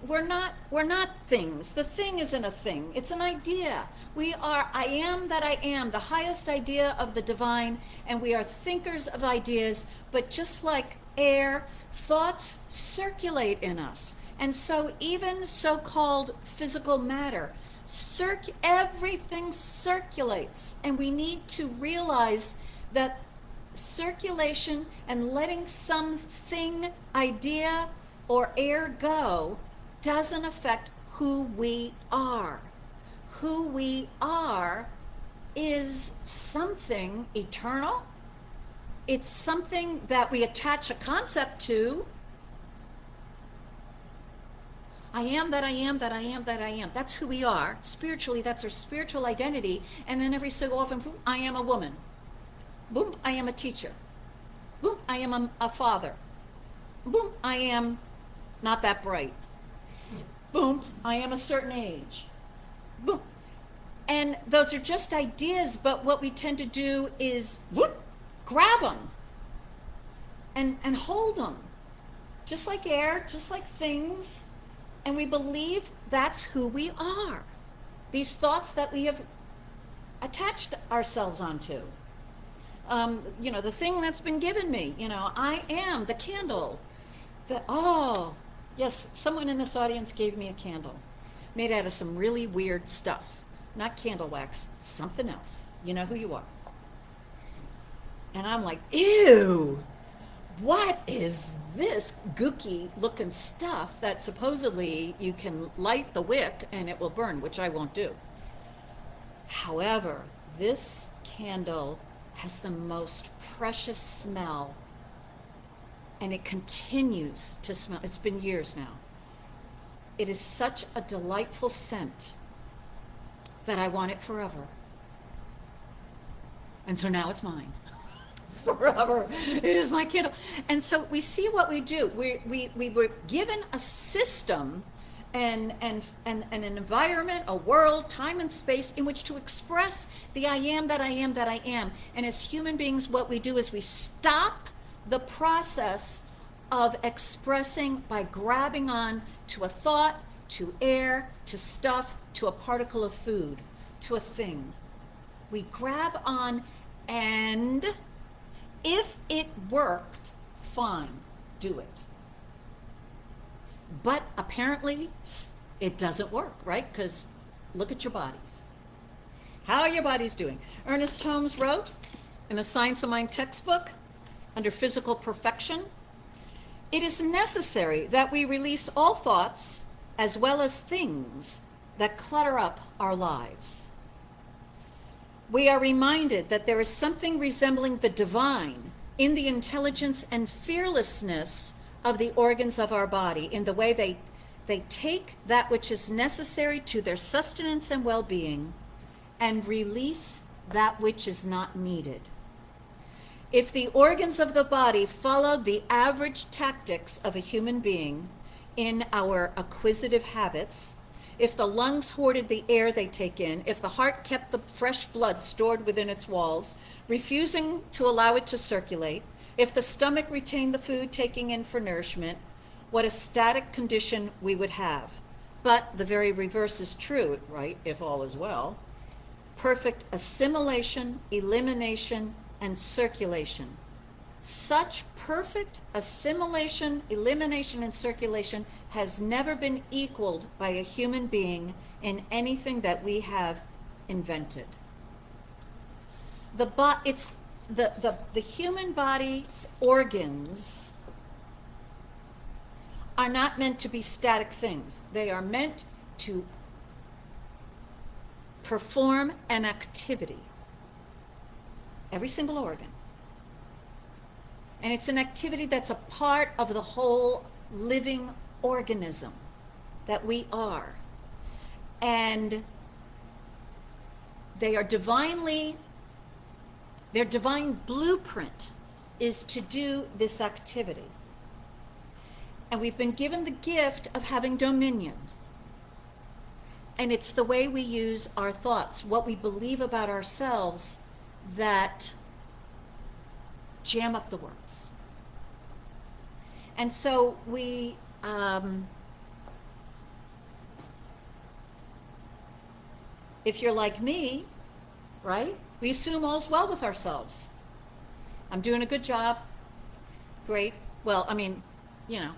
S1: We're not things. The thing isn't a thing. It's an idea. We are I am that I am, the highest idea of the divine, and we are thinkers of ideas, but just like air, thoughts circulate in us. And so even so-called physical matter, everything circulates, and we need to realize that circulation and letting something, idea, or air go doesn't affect who we are. Who we are is something eternal. It's something that we attach a concept to. I am that I am that I am that I am. That's who we are. Spiritually, that's our spiritual identity. And then every so often, boom, I am a woman. Boom, I am a teacher. Boom, I am a father. Boom, I am not that bright. Boom, I am a certain age. Boom. And those are just ideas, but what we tend to do is whoop, grab them and hold them. Just like air, just like things. And we believe that's who we are. These thoughts that we have attached ourselves onto. The thing that's been given me, I am the candle. Yes, someone in this audience gave me a candle made out of some really weird stuff. Not candle wax, something else. You know who you are. And I'm like, ew, what is this gooky looking stuff that supposedly you can light the wick and it will burn, which I won't do. However, this candle has the most precious smell, and it continues to smell. It's been years now. It is such a delightful scent that I want it forever. And so now it's mine. Forever. It is my candle. And so we see what we do. We were given a system and an environment, a world, time and space in which to express the I am that I am that I am. And as human beings, what we do is we stop the process of expressing by grabbing on to a thought, to air, to stuff, to a particle of food, to a thing. We grab on, and if it worked, fine, do it. But apparently it doesn't work, right? Because look at your bodies. How are your bodies doing? Ernest Holmes wrote in the Science of Mind textbook, under physical perfection, it is necessary that we release all thoughts as well as things that clutter up our lives. We are reminded that there is something resembling the divine in the intelligence and fearlessness of the organs of our body, in the way they take that which is necessary to their sustenance and well-being and release that which is not needed. If the organs of the body followed the average tactics of a human being in our acquisitive habits, if the lungs hoarded the air they take in, if the heart kept the fresh blood stored within its walls, refusing to allow it to circulate, if the stomach retained the food taking in for nourishment, what a static condition we would have. But the very reverse is true, right, if all is well. Perfect assimilation, elimination, and circulation. Such perfect assimilation, elimination, and circulation has never been equaled by a human being in anything that we have invented. The human body's organs are not meant to be static things. They are meant to perform an activity. Every single organ. And it's an activity that's a part of the whole living organism that we are. And their divine blueprint is to do this activity. And we've been given the gift of having dominion. And it's the way we use our thoughts, what we believe about ourselves, that jam up the words. And so we, if you're like me, right, we assume all's well with ourselves. I'm doing a good job. Great. Well, I mean, you know.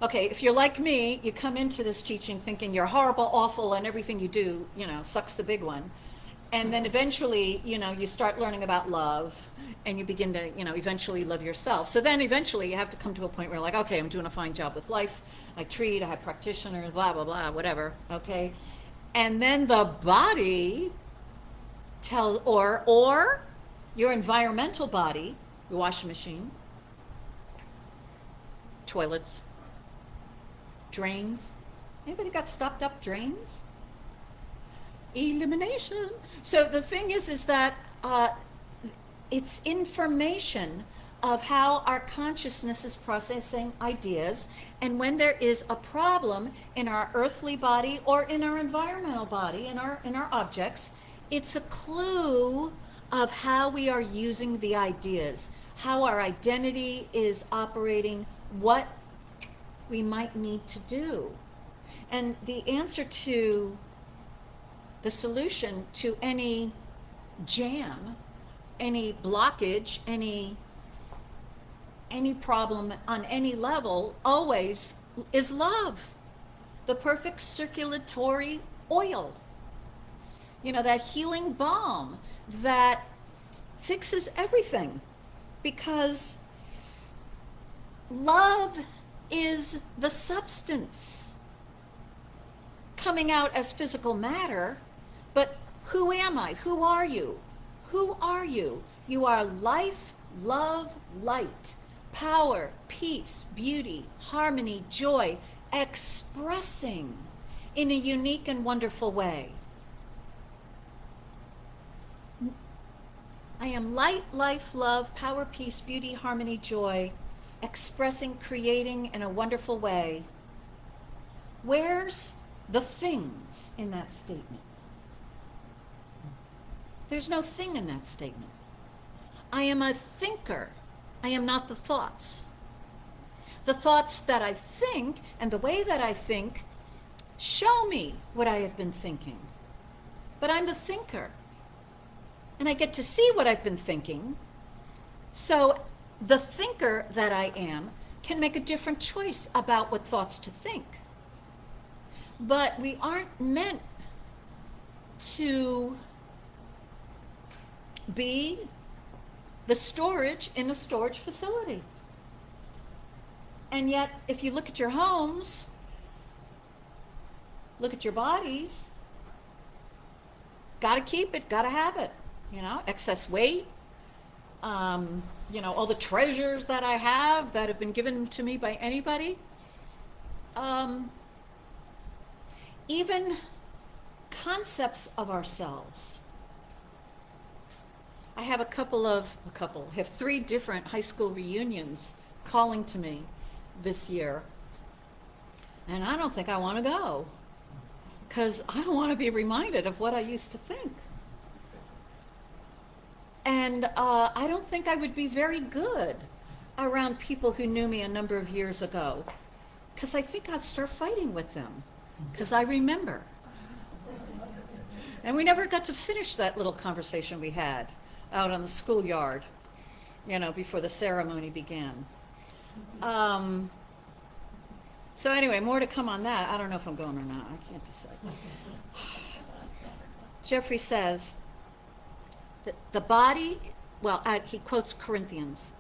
S1: Okay, if you're like me, you come into this teaching thinking you're horrible, awful, and everything you do, you know, sucks the big one. And then eventually, you know, you start learning about love, and you begin to, you know, eventually love yourself. So then eventually you have to come to a point where you're like, okay, I'm doing a fine job with life. I have practitioners, blah, blah, blah, whatever, okay? And then the body tells, or your environmental body, your washing machine, toilets, drains. Anybody got stopped up drains? Elimination. So the thing is that it's information of how our consciousness is processing ideas, and when there is a problem in our earthly body or in our environmental body, in our objects, it's a clue of how we are using the ideas, how our identity is operating, what we might need to do. And the answer to the solution to any jam, any blockage, any problem on any level always is love. The perfect circulatory oil. You know, that healing balm that fixes everything, because love is the substance coming out as physical matter. But who am I? Who are you? Who are you? You are life, love, light, power, peace, beauty, harmony, joy, expressing in a unique and wonderful way. I am light, life, love, power, peace, beauty, harmony, joy, expressing, creating in a wonderful way. Where's the things in that statement? There's no thing in that statement. I am a thinker. I am not the thoughts. The thoughts that I think and the way that I think show me what I have been thinking. But I'm the thinker. And I get to see what I've been thinking. So the thinker that I am can make a different choice about what thoughts to think. But we aren't meant to be the storage in a storage facility. And yet, if you look at your homes, look at your bodies, gotta keep it, gotta have it. You know, excess weight, you know, all the treasures that I have that have been given to me by anybody. Even concepts of ourselves. I have have 3 different high school reunions calling to me this year. And I don't think I want to go, because I don't want to be reminded of what I used to think. And I don't think I would be very good around people who knew me a number of years ago, because I think I'd start fighting with them, because I remember. And we never got to finish that little conversation we had out on the schoolyard, you know, before the ceremony began. So anyway, more to come on that. I don't know if I'm going or not. I can't decide. Jeffrey says that the body, he quotes Corinthians,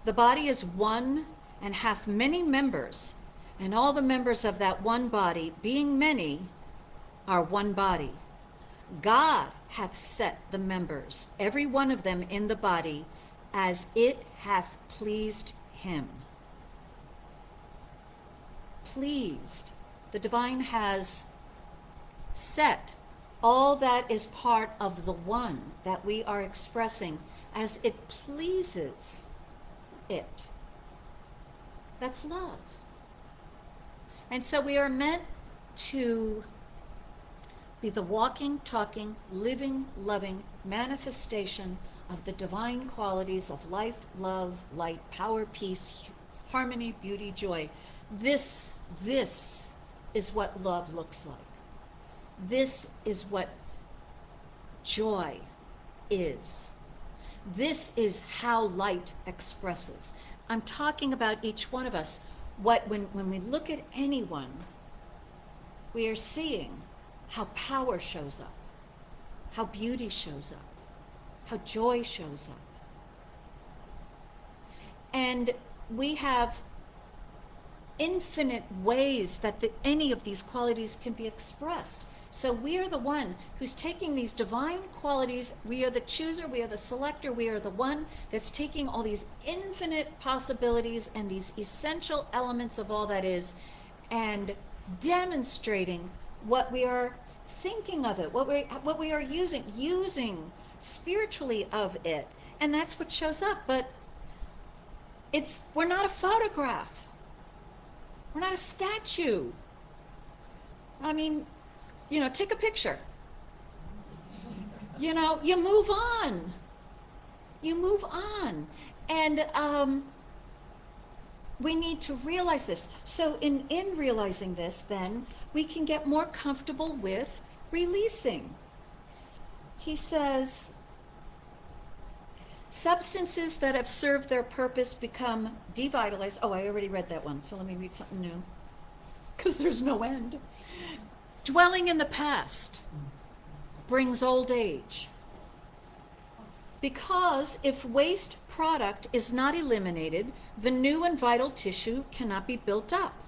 S1: the body is one and hath many members, and all the members of that one body, being many, are one body. God hath set the members, every one of them in the body, as it hath pleased him. Pleased. The divine has set all that is part of the one that we are expressing as it pleases it. That's love. And so we are meant to be the walking, talking, living, loving manifestation of the divine qualities of life, love, light, power, peace, harmony, beauty, joy. This is what love looks like. This is what joy is. This is how light expresses. I'm talking about each one of us. When we look at anyone, we are seeing how power shows up, how beauty shows up, how joy shows up. And we have infinite ways that any of these qualities can be expressed. So we are the one who's taking these divine qualities. We are the chooser, we are the selector, we are the one that's taking all these infinite possibilities and these essential elements of all that is and demonstrating what we are thinking of it, what we are using spiritually of it. And that's what shows up. But we're not a photograph. We're not a statue. I mean, take a picture. You move on. You move on. And we need to realize this. So in realizing this, then, we can get more comfortable with releasing. He says, substances that have served their purpose become devitalized. Oh, I already read that one, so let me read something new, because there's no end. Dwelling in the past brings old age. Because if waste product is not eliminated, the new and vital tissue cannot be built up.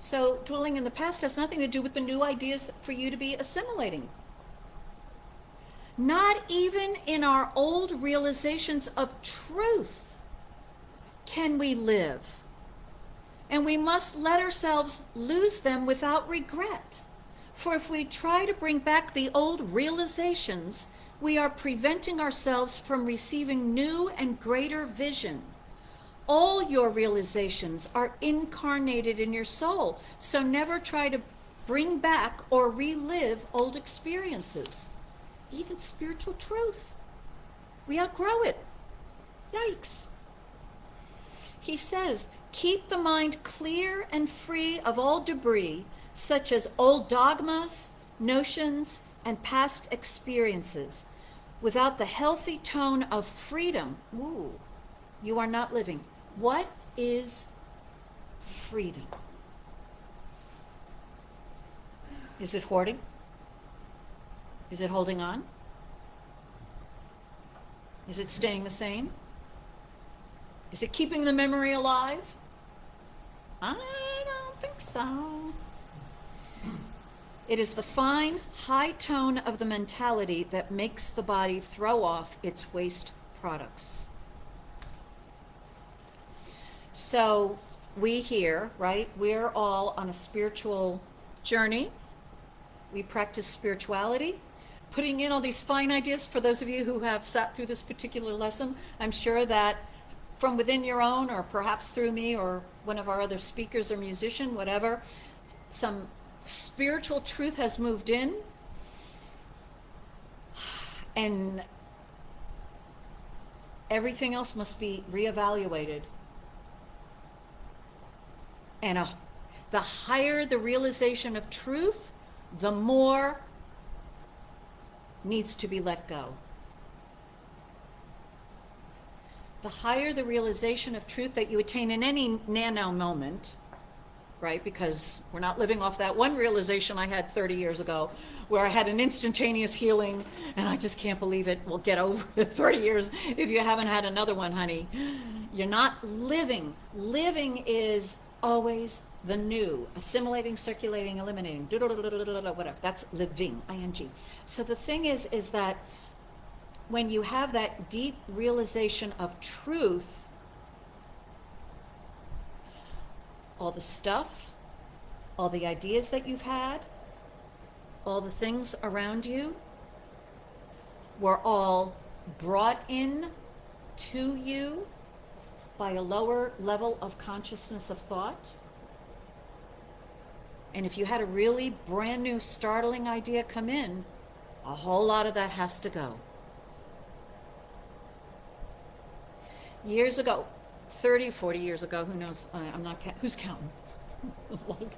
S1: So dwelling in the past has nothing to do with the new ideas for you to be assimilating. Not even in our old realizations of truth can we live. And we must let ourselves lose them without regret. For if we try to bring back the old realizations, we are preventing ourselves from receiving new and greater vision. All your realizations are incarnated in your soul, so never try to bring back or relive old experiences. Even spiritual truth. We outgrow it. Yikes. He says, keep the mind clear and free of all debris, such as old dogmas, notions, and past experiences. Without the healthy tone of freedom, you are not living. What is freedom? Is it hoarding? Is it holding on? Is it staying the same? Is it keeping the memory alive? I don't think so. It is the fine, high tone of the mentality that makes the body throw off its waste products. So we here, right, we're all on a spiritual journey. We practice spirituality. Putting in all these fine ideas, for those of you who have sat through this particular lesson, I'm sure that from within your own, or perhaps through me or one of our other speakers or musician, whatever, some spiritual truth has moved in, and everything else must be reevaluated. And the higher the realization of truth, the more needs to be let go. The higher the realization of truth that you attain in any nano moment, right? Because we're not living off that one realization I had 30 years ago where I had an instantaneous healing and I just can't believe it. We'll get over it 30 years if you haven't had another one, honey. You're not living. Living is always the new, assimilating, circulating, eliminating, whatever. That's living, ing. So the thing is that when you have that deep realization of truth, all the stuff, all the ideas that you've had, all the things around you were all brought in to you by a lower level of consciousness of thought. And if you had a really brand new, startling idea come in, a whole lot of that has to go. Years ago, 30, 40 years ago, who knows, who's counting? Like,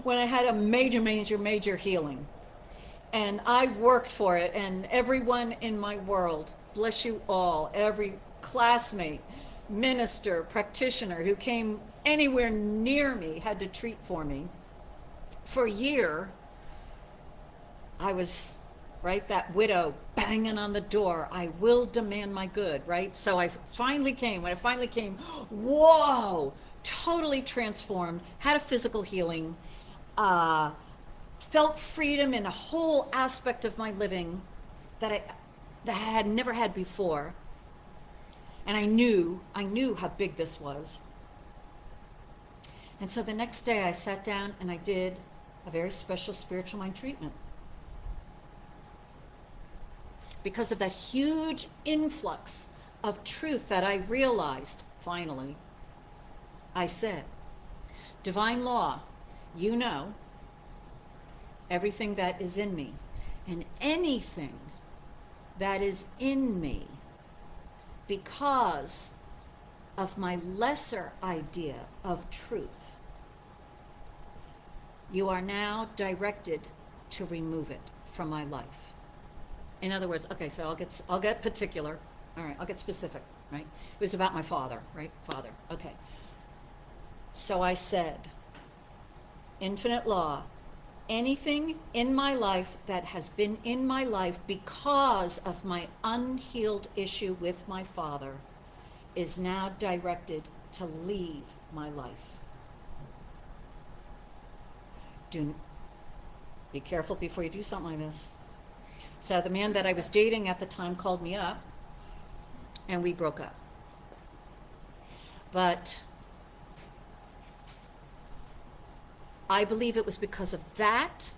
S1: when I had a major healing. And I worked for it, and everyone in my world, bless you all, every classmate, minister, practitioner who came anywhere near me had to treat for me. For a year, I was, right, that widow banging on the door. I will demand my good, right? So when I finally came, whoa, totally transformed, had a physical healing, felt freedom in a whole aspect of my living that I had never had before. And I knew how big this was. And so the next day I sat down and I did a very special spiritual mind treatment. Because of that huge influx of truth that I realized, finally, I said, divine law, you know everything that is in me, and anything that is in me because of my lesser idea of truth, you are now directed to remove it from my life. In other words, okay, so I'll get particular. All right, I'll get specific, right? It was about my father, right? Father, okay. So I said, infinite law, anything in my life that has been in my life because of my unhealed issue with my father is now directed to leave my life. Be careful before you do something like this. So the man that I was dating at the time called me up, and we broke up. But I believe it was because of that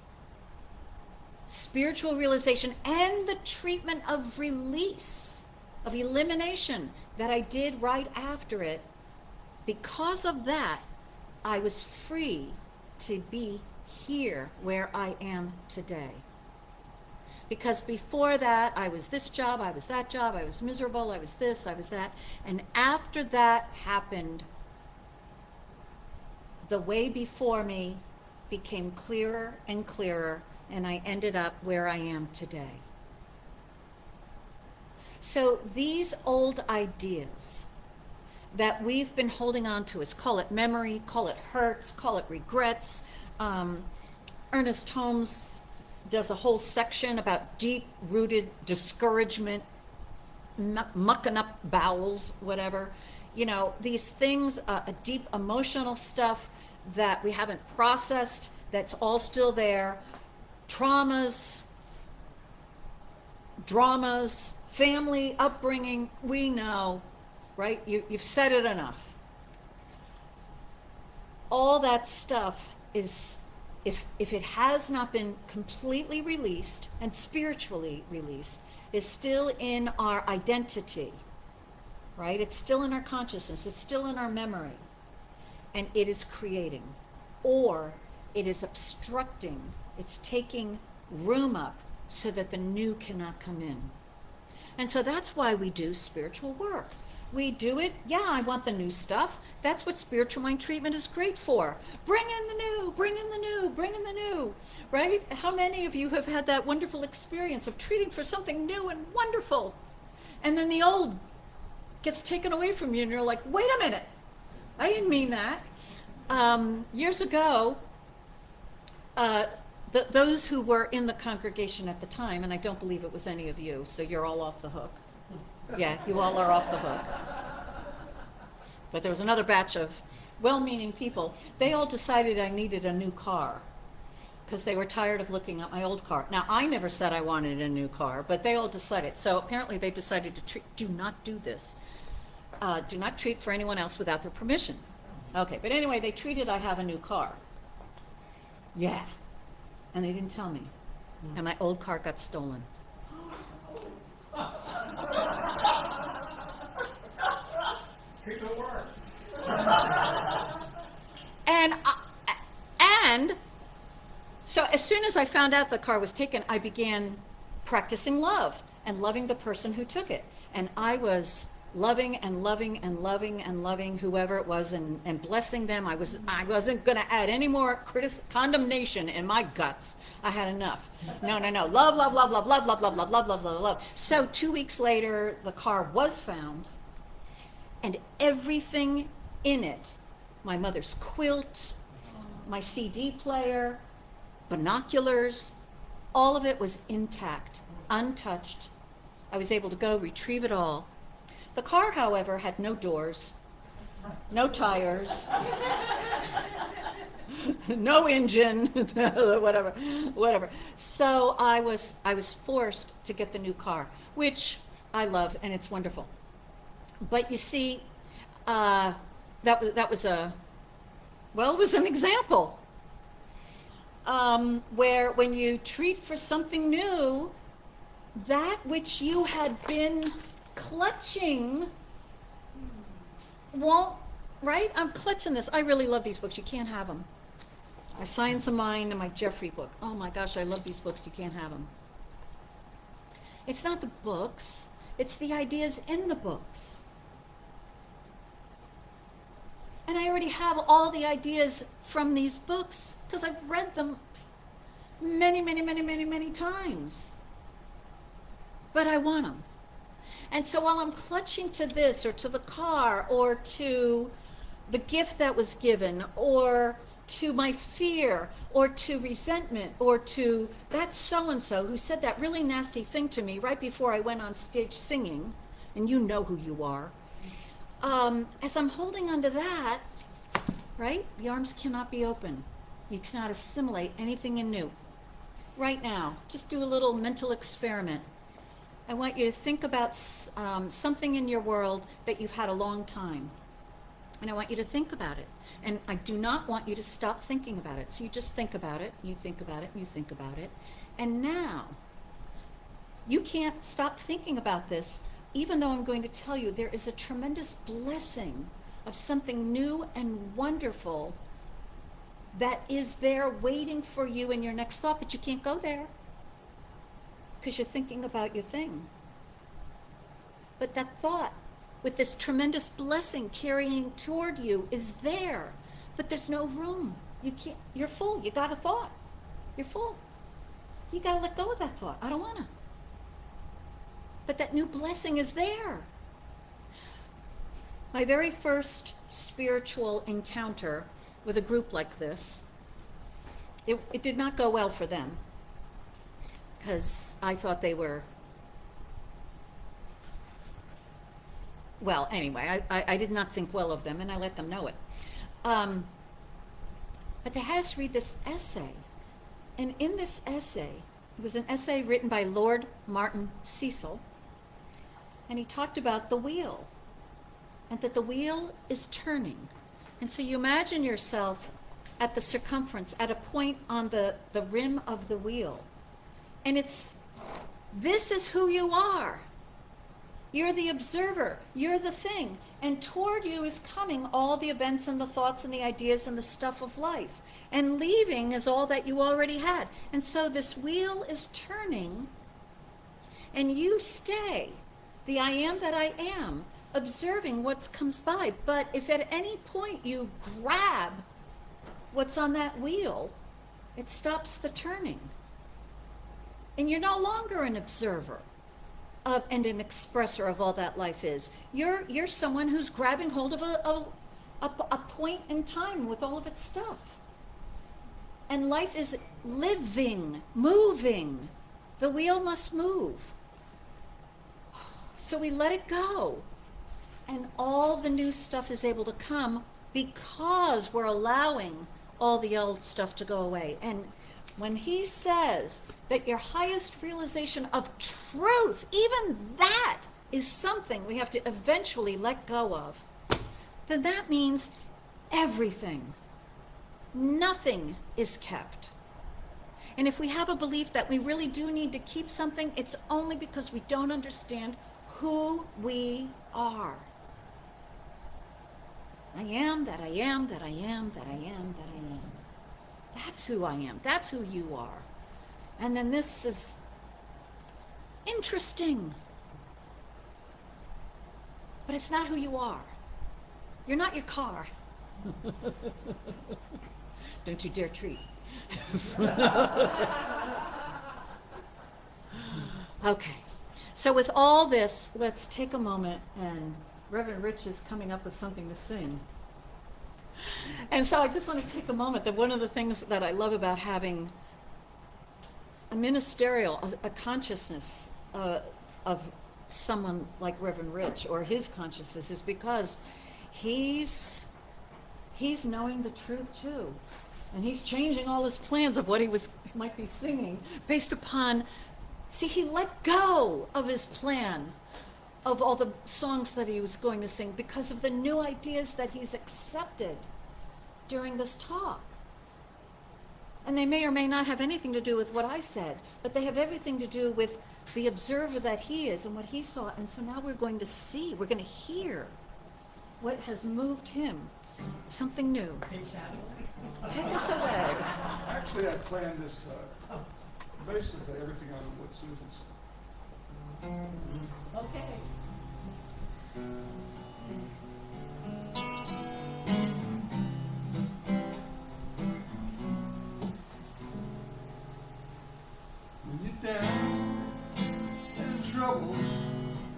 S1: spiritual realization and the treatment of release, of elimination that I did right after it. Because of that, I was free to be here where I am today. Because before that, I was this job, I was that job, I was miserable, I was this, I was that. And after that happened, the way before me became clearer and clearer, and I ended up where I am today. So these old ideas that we've been holding on to, call it memory, call it hurts, call it regrets. Ernest Holmes does a whole section about deep-rooted discouragement, mucking up bowels, whatever. You know, these things, a deep emotional stuff that we haven't processed, that's all still there. Traumas, dramas, family upbringing, we know, right? You've said it enough. All that stuff is, if it has not been completely released and spiritually released, is still in our identity, right? It's still in our consciousness, it's still in our memory, and it is creating, or it is obstructing, it's taking room up so that the new cannot come in. And so that's why we do spiritual work. We do it, yeah, I want the new stuff. That's what spiritual mind treatment is great for. Bring in the new, bring in the new, bring in the new, right? How many of you have had that wonderful experience of treating for something new and wonderful, and then the old gets taken away from you, and you're like, wait a minute, I didn't mean that. Years ago, those who were in the congregation at the time, and I don't believe it was any of you, so you're all off the hook. Yeah, you all are off the hook. But there was another batch of well-meaning people. They all decided I needed a new car because they were tired of looking at my old car. Now, I never said I wanted a new car, but they all decided. So apparently they decided to do not do this. Do not treat for anyone else without their permission. Okay, but anyway, they treated I have a new car. Yeah. And they didn't tell me. And my old car got stolen. Could go worse. And So as soon as I found out the car was taken, I began practicing love and loving the person who took it. And I was loving and loving and loving and loving whoever it was and blessing them. I wasn't going to add any more condemnation in my guts. I had enough. No. Love, love, love, love, love, love, love, love, love, love, love, love. So 2 weeks later, the car was found, and everything in it, my mother's quilt, my CD player, binoculars, all of it was intact, untouched. I was able to go retrieve it all. The car, however, had no doors, no tires, no engine, whatever. So I was forced to get the new car, which I love, and it's wonderful. But you see, it was an example where when you treat for something new, that which you had been clutching won't, right? I'm clutching this. I really love these books. You can't have them. My Science of Mind and my Jeffrey book. Oh my gosh, I love these books. You can't have them. It's not the books. It's the ideas in the books. And I already have all the ideas from these books because I've read them many times. But I want them. And so while I'm clutching to this or to the car or to the gift that was given or to my fear or to resentment or to that so-and-so who said that really nasty thing to me right before I went on stage singing, and you know who you are, as I'm holding onto that, right, the arms cannot be open. You cannot assimilate anything in new. Right now, just do a little mental experiment. I want you to think about something in your world that you've had a long time. And I want you to think about it. And I do not want you to stop thinking about it. So you just think about it, you think about it, you think about it. And now, you can't stop thinking about this, even though I'm going to tell you there is a tremendous blessing of something new and wonderful that is there waiting for you in your next thought, but you can't go there because you're thinking about your thing. But that thought with this tremendous blessing carrying toward you is there, but there's no room. You can't, you're full. You got a thought. You're full. You got to let go of that thought. I don't want to. But that new blessing is there. My very first spiritual encounter with a group like this, it did not go well for them because I thought they were, well, anyway, I did not think well of them, and I let them know it. But they had us read this essay. And in this essay, it was an essay written by Lord Martin Cecil, and he talked about the wheel, and that the wheel is turning. And so you imagine yourself at the circumference, at a point on the rim of the wheel. And this is who you are. You're the observer. You're the thing. And toward you is coming all the events and the thoughts and the ideas and the stuff of life. And leaving is all that you already had. And so this wheel is turning, and you stay, the I am that I am, observing what comes by. But if at any point you grab what's on that wheel, it stops the turning. And you're no longer an observer and an expresser of all that life is. You're someone who's grabbing hold of a point in time with all of its stuff. And life is living, moving. The wheel must move. So we let it go. And all the new stuff is able to come because we're allowing all the old stuff to go away. And when he says that your highest realization of truth, even that is something we have to eventually let go of, then that means everything. Nothing is kept. And if we have a belief that we really do need to keep something, it's only because we don't understand who we are. I am that I am that I am that I am that I am. That's who I am. That's who you are. And then this is interesting. But it's not who you are. You're not your car. Don't you dare treat. Okay. So with all this, let's take a moment, and Reverend Rich is coming up with something to sing. And so I just want to take a moment that one of the things that I love about having a ministerial, a consciousness of someone like Reverend Rich, or his consciousness, is because he's knowing the truth too. And he's changing all his plans of what he might be singing based upon, see, he let go of his plan of all the songs that he was going to sing because of the new ideas that he's accepted during this talk. And they may or may not have anything to do with what I said, but they have everything to do with the observer that he is and what he saw. And so now we're going to see, we're going to hear what has moved him. Something new. Take us away.
S2: Actually, I planned this, basically everything out of what Susan said.
S1: Okay.
S2: When you're down and trouble,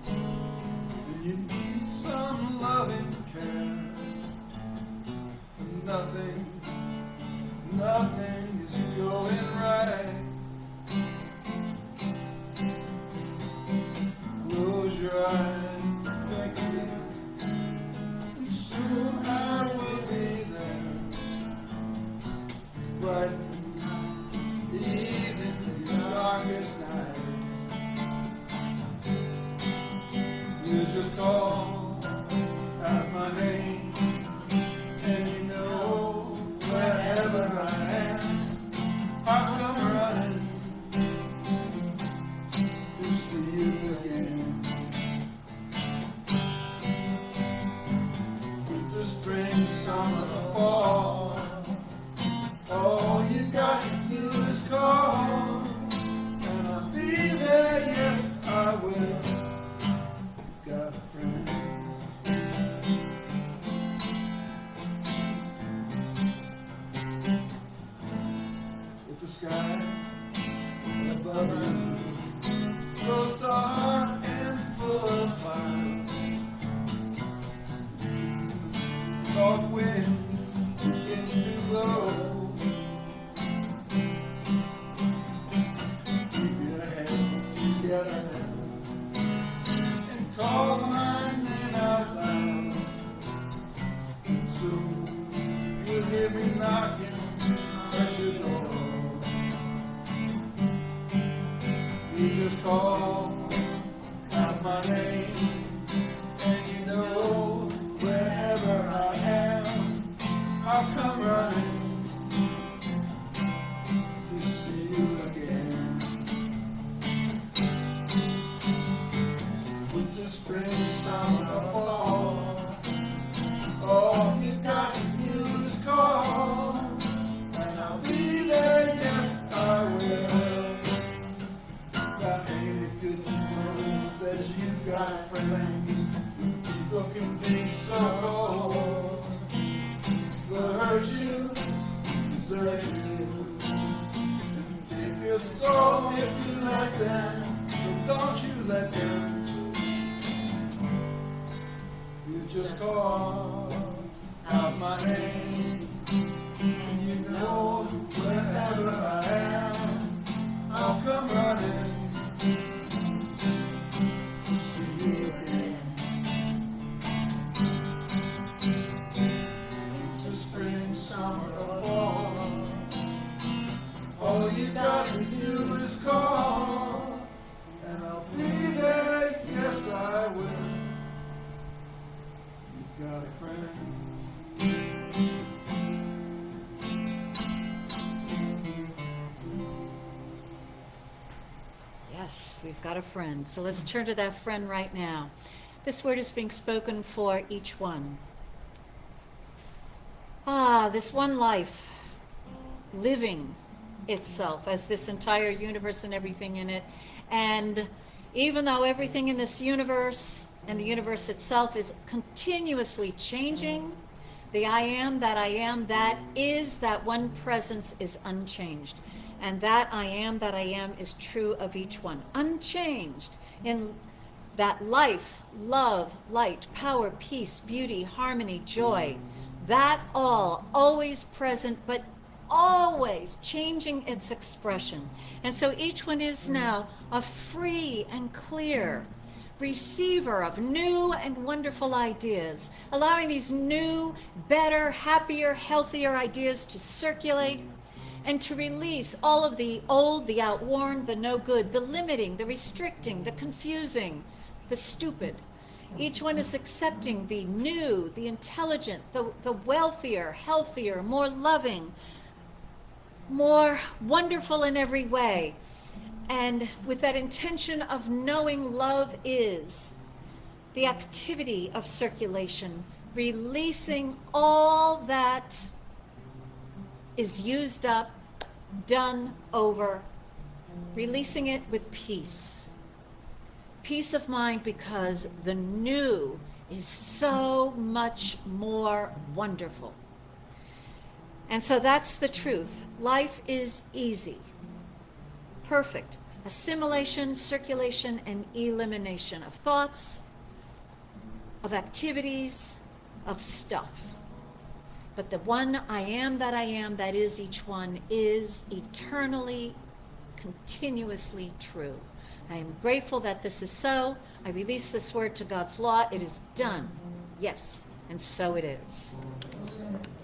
S2: and you need some loving care, nothing is going right. Close your eyes, think of it, and soon I will be there. Bright, even the darkest nights. You just call out my name, and you know wherever I am, I'll come running to see you again. Winter, spring, summer, fall, all you got to do is call, and I'll be there, yes I will. You've got a friend. The sky above you grows dark and full of clouds. Soft wind begins to blow. Keep your head together and call my name out loud. And soon you'll hear me knocking at your door. You just call out my name, and you know wherever I am, I'll come running to see you again. Winter, spring, summer, fall, all you got to do is call, and I'll be there, yes I will. Good to know that you've got a friend. People can be so cold, they'll hurt you, desert you, and take your soul if you let them. So don't you let them. You just call out my name, and you know wherever I am, I'll come running. All you got to do is call, and I'll be there, yes I will. You've got a friend.
S1: Yes, we've got a friend. So let's turn to that friend right now. This word is being spoken for each one. Ah, this one life living itself as this entire universe and everything in it. And even though everything in this universe and the universe itself is continuously changing, the I am, that is, that one presence is unchanged. And that I am is true of each one, unchanged in that life, love, light, power, peace, beauty, harmony, joy, that all always present, but always changing its expression. And so each one is now a free and clear receiver of new and wonderful ideas, allowing these new, better, happier, healthier ideas to circulate and to release all of the old, the outworn, the no good, the limiting, the restricting, the confusing, the stupid. Each one is accepting the new, the intelligent, the wealthier, healthier, more loving, more wonderful in every way. And with that intention of knowing love is the activity of circulation, releasing all that is used up, done over, releasing it with peace. Peace of mind, because the new is so much more wonderful. And so that's the truth. Life is easy, perfect. Assimilation, circulation, and elimination of thoughts, of activities, of stuff. But the one I am, that is each one, is eternally, continuously true. I am grateful that this is so. I release this word to God's law. It is done. Yes, and so it is.